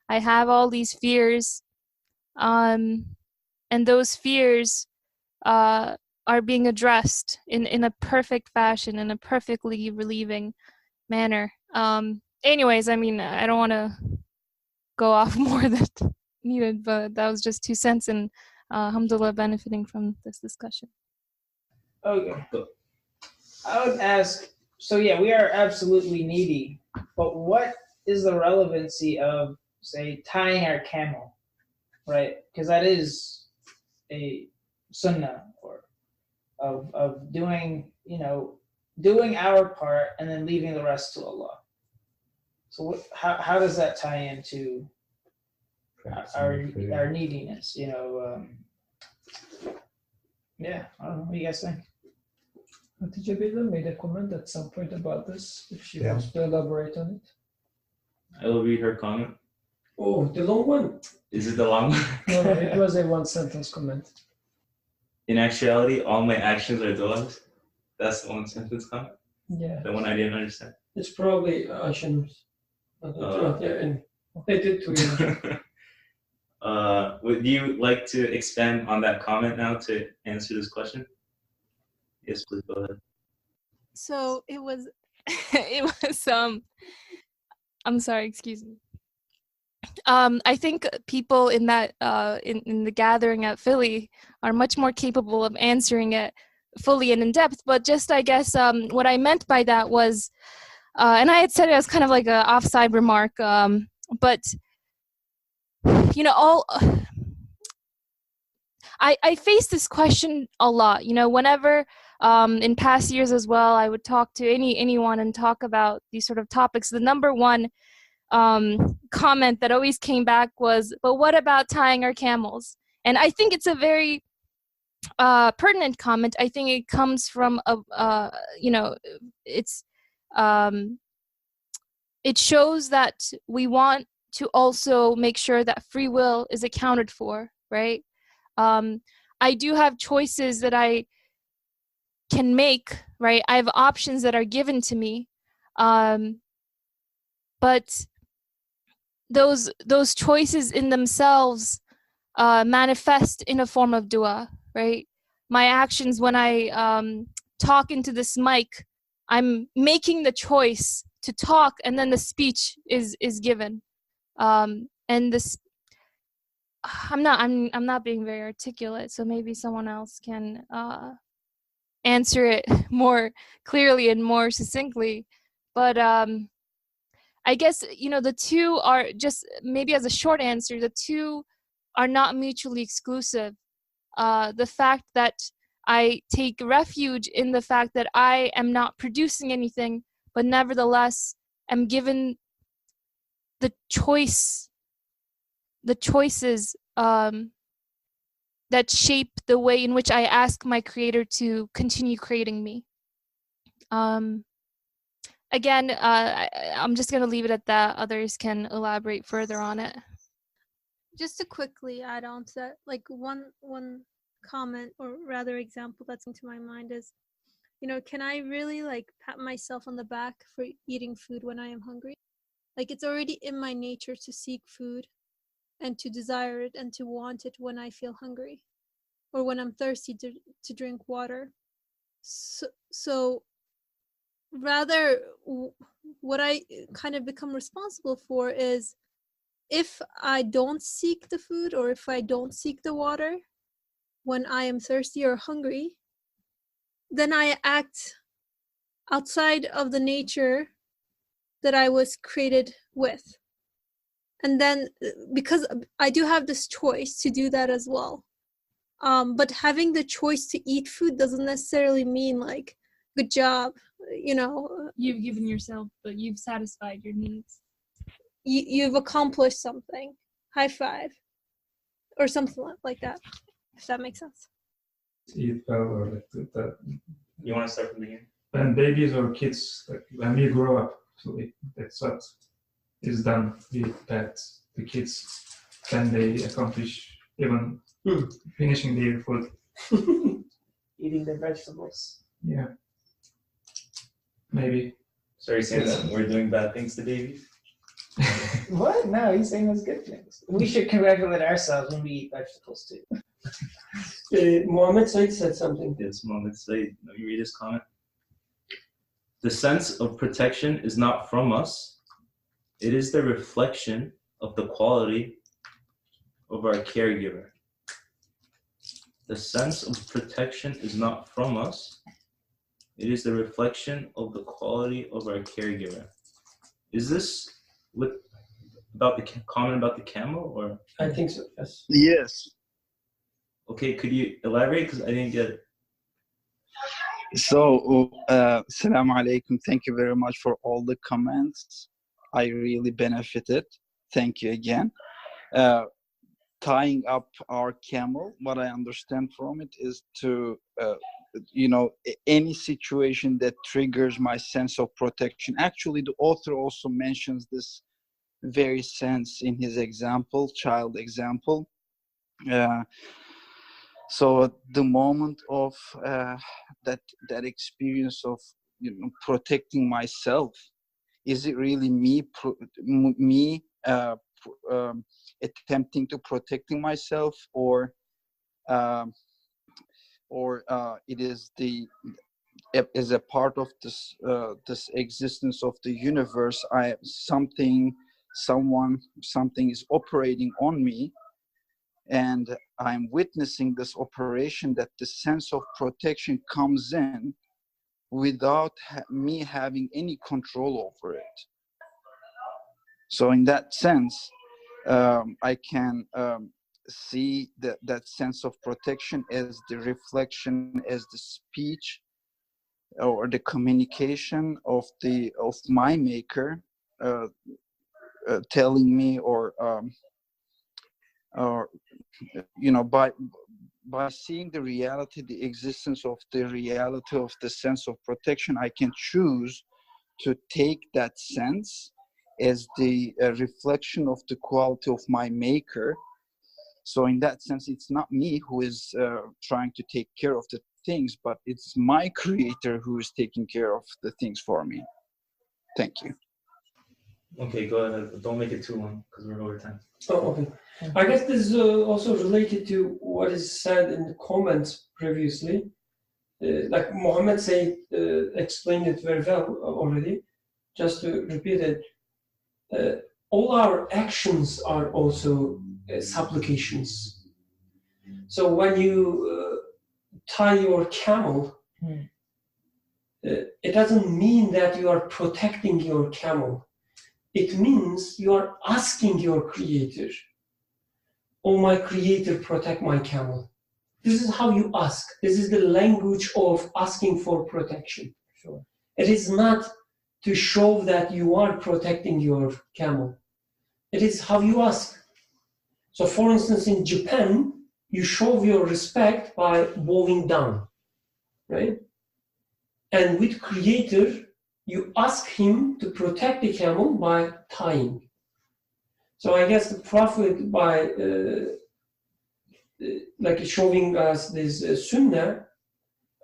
Speaker 7: I have all these fears, and those fears are being addressed in a perfect fashion, in a perfectly relieving manner. Anyways, I mean, I don't want to go off more than needed, but that was just 2 cents, and alhamdulillah, benefiting from this discussion.
Speaker 5: Okay. I would ask, so yeah, we are absolutely needy, but what is the relevancy of, say, tying our camel, right? Because that is a sunnah, or of doing, doing our part and then leaving the rest to Allah. So how does that tie into our neediness? Yeah, I don't know. What do you guys think?
Speaker 6: Hatice Beyla made a comment at some point about this, if she wants to elaborate on it.
Speaker 2: I will read her comment.
Speaker 6: Oh, the long one?
Speaker 2: Is it the long one?
Speaker 6: No, it was a 1-sentence comment.
Speaker 2: In actuality, all my actions are du'as. That's the 1-sentence comment?
Speaker 6: Yeah.
Speaker 2: The one I didn't understand.
Speaker 6: It's probably Aisha's. And they did to you.
Speaker 2: Would you like to expand on that comment now to answer this question? Yes, please go ahead.
Speaker 7: So it was I'm sorry, excuse me. I think people in that in the gathering at Philly are much more capable of answering it fully and in depth. But just, I guess, what I meant by that was, and I had said it as kind of like an offside remark, but I face this question a lot. Whenever in past years as well, I would talk to anyone and talk about these sort of topics. The number one comment that always came back was, but what about tying our camels? And I think it's a very pertinent comment. I think it comes from it's it shows that we want to also make sure that free will is accounted for, right? I do have choices that I can make, right? I have options that are given to me, but those choices in themselves manifest in a form of dua, right? My actions when I talk into this mic, I'm making the choice to talk, and then the speech is given. And this, I'm not being very articulate, so maybe someone else can answer it more clearly and more succinctly. But I guess, the two are just, maybe as a short answer, the two are not mutually exclusive. The fact that I take refuge in the fact that I am not producing anything, but nevertheless am given the choices that shape the way in which I ask my creator to continue creating me. Again, I'm just going to leave it at that. Others can elaborate further on it.
Speaker 8: Just to quickly add on to that, like one comment, or rather example that's into my mind is, can I really like pat myself on the back for eating food when I am hungry? Like, it's already in my nature to seek food and to desire it and to want it when I feel hungry, or when I'm thirsty to drink water. So rather, what I kind of become responsible for is, if I don't seek the food, or if I don't seek the water when I am thirsty or hungry, then I act outside of the nature that I was created with. And then, because I do have this choice to do that as well. But having the choice to eat food doesn't necessarily mean like, good job,
Speaker 7: You've given yourself, but you've satisfied your needs.
Speaker 8: You've accomplished something. High five. Or something like that, if that makes sense.
Speaker 9: Eat well, or like that.
Speaker 2: You want to start from the beginning?
Speaker 9: When babies or kids, like when we grow up, so that's what is done. We pet the kids, then they accomplish even finishing their food.
Speaker 5: Eating the vegetables.
Speaker 9: Yeah. Maybe.
Speaker 2: Sorry, saying that we're doing bad things to babies?
Speaker 5: What? No, he's saying those good things. We should congratulate ourselves when we eat vegetables too.
Speaker 6: Mohammed Said said something.
Speaker 2: Yes, Mohammed Said. Let me read his comment. The sense of protection is not from us. It is the reflection of the quality of our caregiver. The sense of protection is not from us. It is the reflection of the quality of our caregiver. Is this about the comment about the camel, or?
Speaker 6: I think so, yes.
Speaker 10: Yes.
Speaker 2: Okay, could you elaborate? Because I didn't get it.
Speaker 10: So, Assalamu alaikum. Thank you very much for all the comments. I really benefited. Thank you again. Tying up our camel, what I understand from it is to, any situation that triggers my sense of protection. Actually, the author also mentions this very sense in his example, child example. So at the moment of that experience of protecting myself, is it really me attempting to protecting myself, or it is as a part of this this existence of the universe? Something is operating on me, and I'm witnessing this operation, that the sense of protection comes in without me having any control over it. So in that sense, I can see that sense of protection as the reflection, as the speech or the communication of my maker, telling me, or by seeing the reality, the existence of the reality of the sense of protection, I can choose to take that sense as the reflection of the quality of my maker. So in that sense, it's not me who is trying to take care of the things, but it's my creator who is taking care of the things for me. Thank you.
Speaker 2: Okay, go ahead. Don't make it too long because we're over time.
Speaker 6: Oh, okay. I guess this is also related to what is said in the comments previously. Like Mohammed explained it very well already. Just to repeat it, all our actions are also supplications. So when you tie your camel, it doesn't mean that you are protecting your camel. It means you are asking your creator, oh my creator, protect my camel. This is how you ask. This is the language of asking for protection.
Speaker 5: Sure.
Speaker 6: It is not to show that you are protecting your camel. It is how you ask. So for instance, in Japan, you show your respect by bowing down, right? And with creator, you ask him to protect the camel by tying. So I guess the Prophet, by like showing us this sunnah,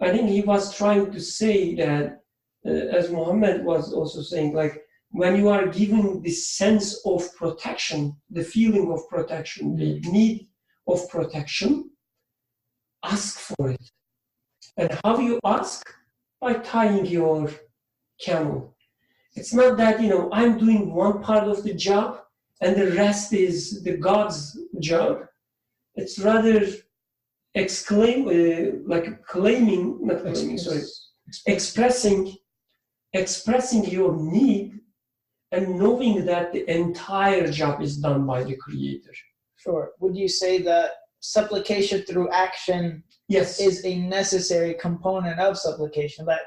Speaker 6: I think he was trying to say that, as Muhammad was also saying, like when you are given this sense of protection, the feeling of protection, the need of protection, ask for it. And how you ask? By tying your camel. It's not that, I'm doing one part of the job and the rest is the God's job. It's rather expressing your need and knowing that the entire job is done by the Creator.
Speaker 5: Sure. Would you say that supplication through action is a necessary component of supplication? That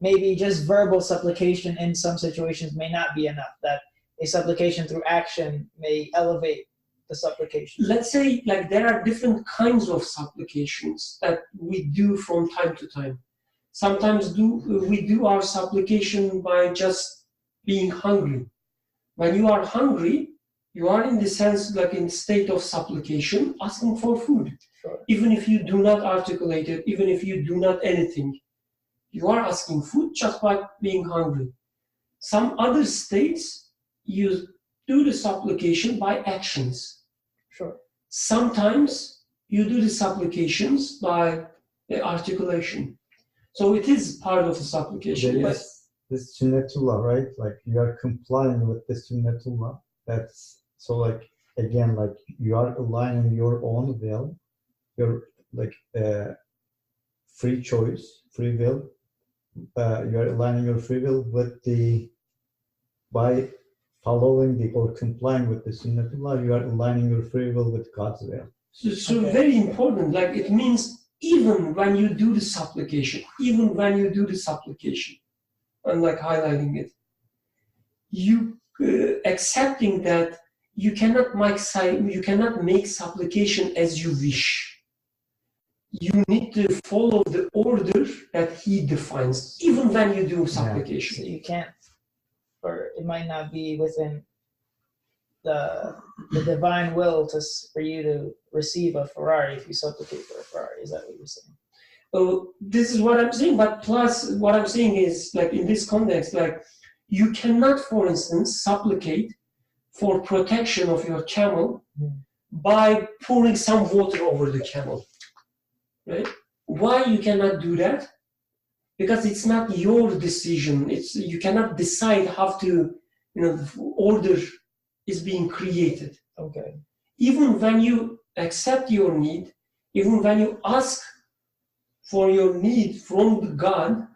Speaker 5: maybe just verbal supplication in some situations may not be enough, that a supplication through action may elevate the supplication?
Speaker 6: Let's say there are different kinds of supplications that we do from time to time. Sometimes we do our supplication by just being hungry. When you are hungry, you are in the sense in state of supplication, asking for food.
Speaker 5: Sure.
Speaker 6: Even if you do not articulate it, even if you do not anything, you are asking food just by being hungry. Some other states, you do the supplication by actions.
Speaker 5: Sure.
Speaker 6: Sometimes you do the supplications by the articulation. So it is part of the supplication.
Speaker 3: There is this sunnatullah, right? Like you are complying with the sunnatullah. That's so again, you are aligning your own will, your free choice, free will. You are aligning your free will with by following or complying with the sunnatullah, you are aligning your free will with God's will.
Speaker 6: So very important. It means even when you do the supplication, I'm highlighting it, you accepting that you cannot make supplication as you wish. You need to follow the order that he defines, even when you do supplication.
Speaker 5: So you can't, or it might not be within the divine will for you to receive a Ferrari if you supplicate for a Ferrari. Is that what you're saying?
Speaker 6: This is what I'm saying, but plus what I'm saying is, in this context, you cannot, for instance, supplicate for protection of your camel by pouring some water over the camel. Right? Why you cannot do that? Because it's not your decision. You cannot decide how to, the order is being created.
Speaker 5: Okay.
Speaker 6: Even when you accept your need, even when you ask for your need from God,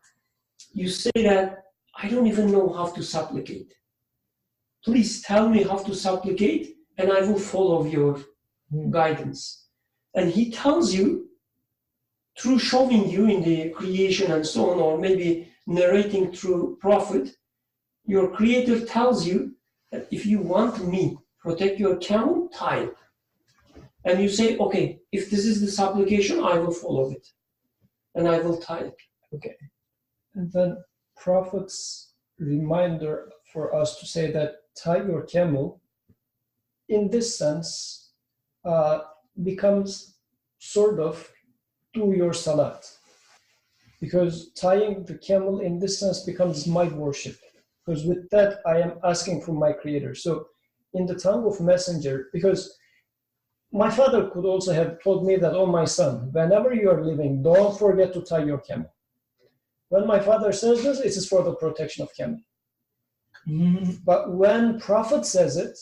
Speaker 6: you say that, I don't even know how to supplicate. Please tell me how to supplicate and I will follow your guidance. And he tells you, through showing you in the creation and so on, or maybe narrating through prophet, your creator tells you that if you want me, protect your camel, tie it. And you say, okay, if this is the supplication, I will follow it. And I will tie it.
Speaker 1: Okay. And then Prophet's reminder for us to say that tie your camel, in this sense, becomes sort of do your salat. Because tying the camel in this sense becomes my worship. Because with that, I am asking from my Creator. So in the tongue of messenger, because my father could also have told me that, oh, my son, whenever you are leaving, don't forget to tie your camel. When my father says this, it is for the protection of camel. But when Prophet says it,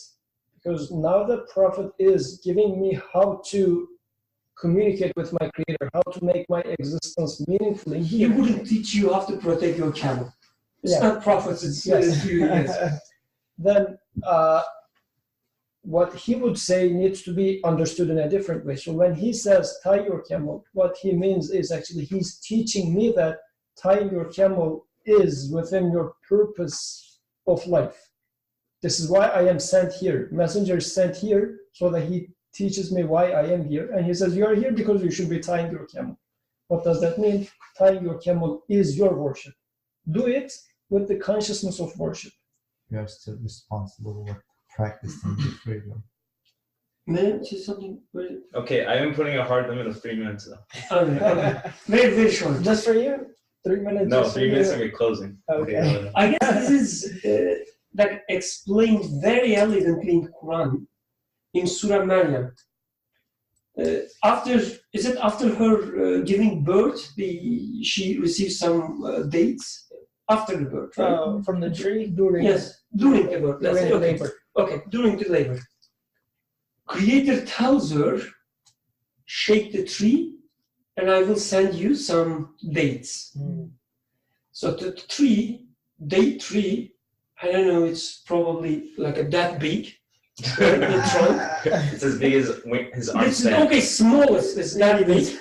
Speaker 1: because now the Prophet is giving me how to communicate with my Creator, how to make my existence meaningfully.
Speaker 6: He wouldn't teach you how to protect your camel. It's not Prophet, it's you. Yes.
Speaker 1: Then what he would say needs to be understood in a different way. So when he says tie your camel, what he means is actually he's teaching me that tying your camel is within your purpose of life. This is why I am sent here. Messenger is sent here so that he teaches me why I am here. And he says, you're here because you should be tying your camel. What does that mean? Tying your camel is your worship. Do it with the consciousness of worship.
Speaker 3: You are still responsible for practicing the freedom.
Speaker 6: May I say something?
Speaker 2: Okay, I am putting a hard limit of 3 minutes though.
Speaker 6: Okay. Very, very short.
Speaker 1: Just for you? 3 minutes?
Speaker 2: No, 3 minutes and we're closing.
Speaker 1: Okay.
Speaker 6: I guess this is that explained very elegantly in Quran, in Surah Maryam. After her giving birth, she received some dates after the birth, right?
Speaker 5: From the tree?
Speaker 1: During
Speaker 6: During the birth.
Speaker 1: during the labor.
Speaker 6: Okay, during the labor. Creator tells her, shake the tree and I will send you some dates. So the tree, date tree, I don't know, it's probably like that big. The trunk.
Speaker 2: It's as big as his arm
Speaker 6: It's
Speaker 2: span.
Speaker 6: okay, smallest is that big,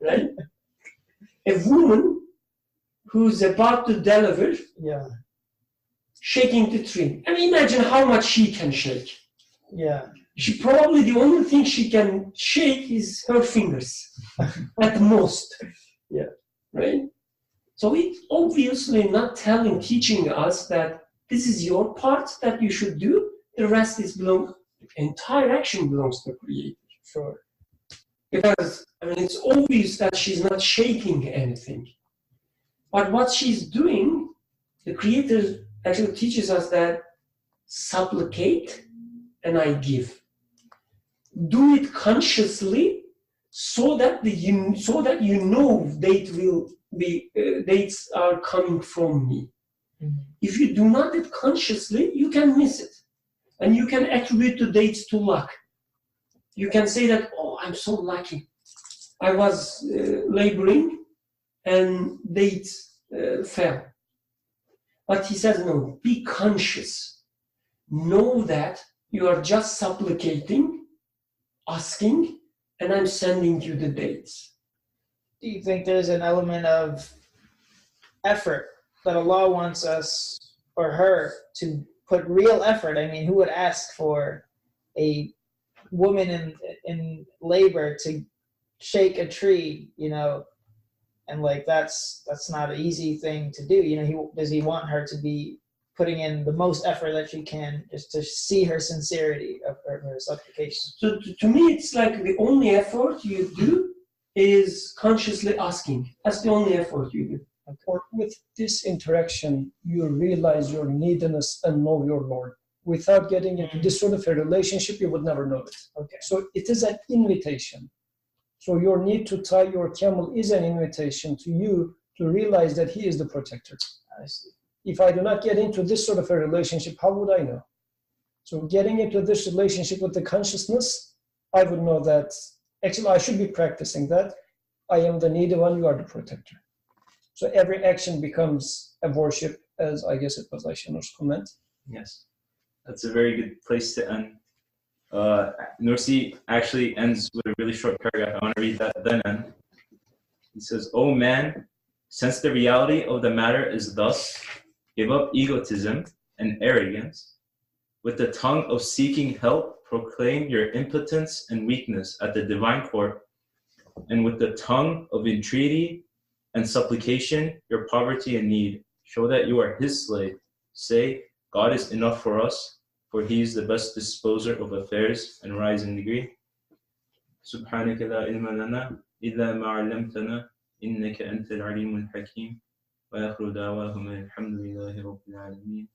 Speaker 6: right? A woman who's about to deliver, shaking the tree. And imagine how much she can shake. She probably, the only thing she can shake is her fingers, at most. Right? So it's obviously not teaching us that this is your part that you should do. The rest is the entire action belongs to the Creator.
Speaker 1: Sure.
Speaker 6: Because, it's obvious that she's not shaking anything. But what she's doing, the Creator actually teaches us that supplicate and I give. Do it consciously so that you know dates are coming from me. If you do not do it consciously, you can miss it. And you can attribute the dates to luck. You can say that, oh, I'm so lucky. I was laboring and dates fell. But he says, no, be conscious. Know that you are just supplicating, asking, and I'm sending you the dates.
Speaker 5: Do you think there's an element of effort that Allah wants us or her to put real effort? I mean, who would ask for a woman in labor to shake a tree, and that's not an easy thing to do. Does he want her to be putting in the most effort that she can just to see her sincerity of her supplication?
Speaker 6: So to me, it's like the only effort you do is consciously asking. That's the only effort you do.
Speaker 1: Or with this interaction, you realize your neediness and know your Lord. Without getting into this sort of a relationship, you would never know it.
Speaker 5: Okay.
Speaker 1: So it is an invitation. So your need to tie your camel is an invitation to you to realize that he is the protector.
Speaker 5: I see.
Speaker 1: If I do not get into this sort of a relationship, how would I know? So getting into this relationship with the consciousness, I would know that, actually I should be practicing that. I am the needy one, you are the protector. So every action becomes a worship, as I guess it was Aisha's comment.
Speaker 2: Yes, that's a very good place to end. Nursi actually ends with a really short paragraph. I want to read that, then end. He says, "O man, since the reality of the matter is thus, give up egotism and arrogance. With the tongue of seeking help, proclaim your impotence and weakness at the divine court, and with the tongue of entreaty and supplication, your poverty and need. Show that you are his slave. Say, God is enough for us, for he is the best disposer of affairs, and rise in degree. سبحانك لا علم لنا إلا ما علمتنا إنك أنت العليم الحكيم وآخر دعواهم الحمد لله رب العالمين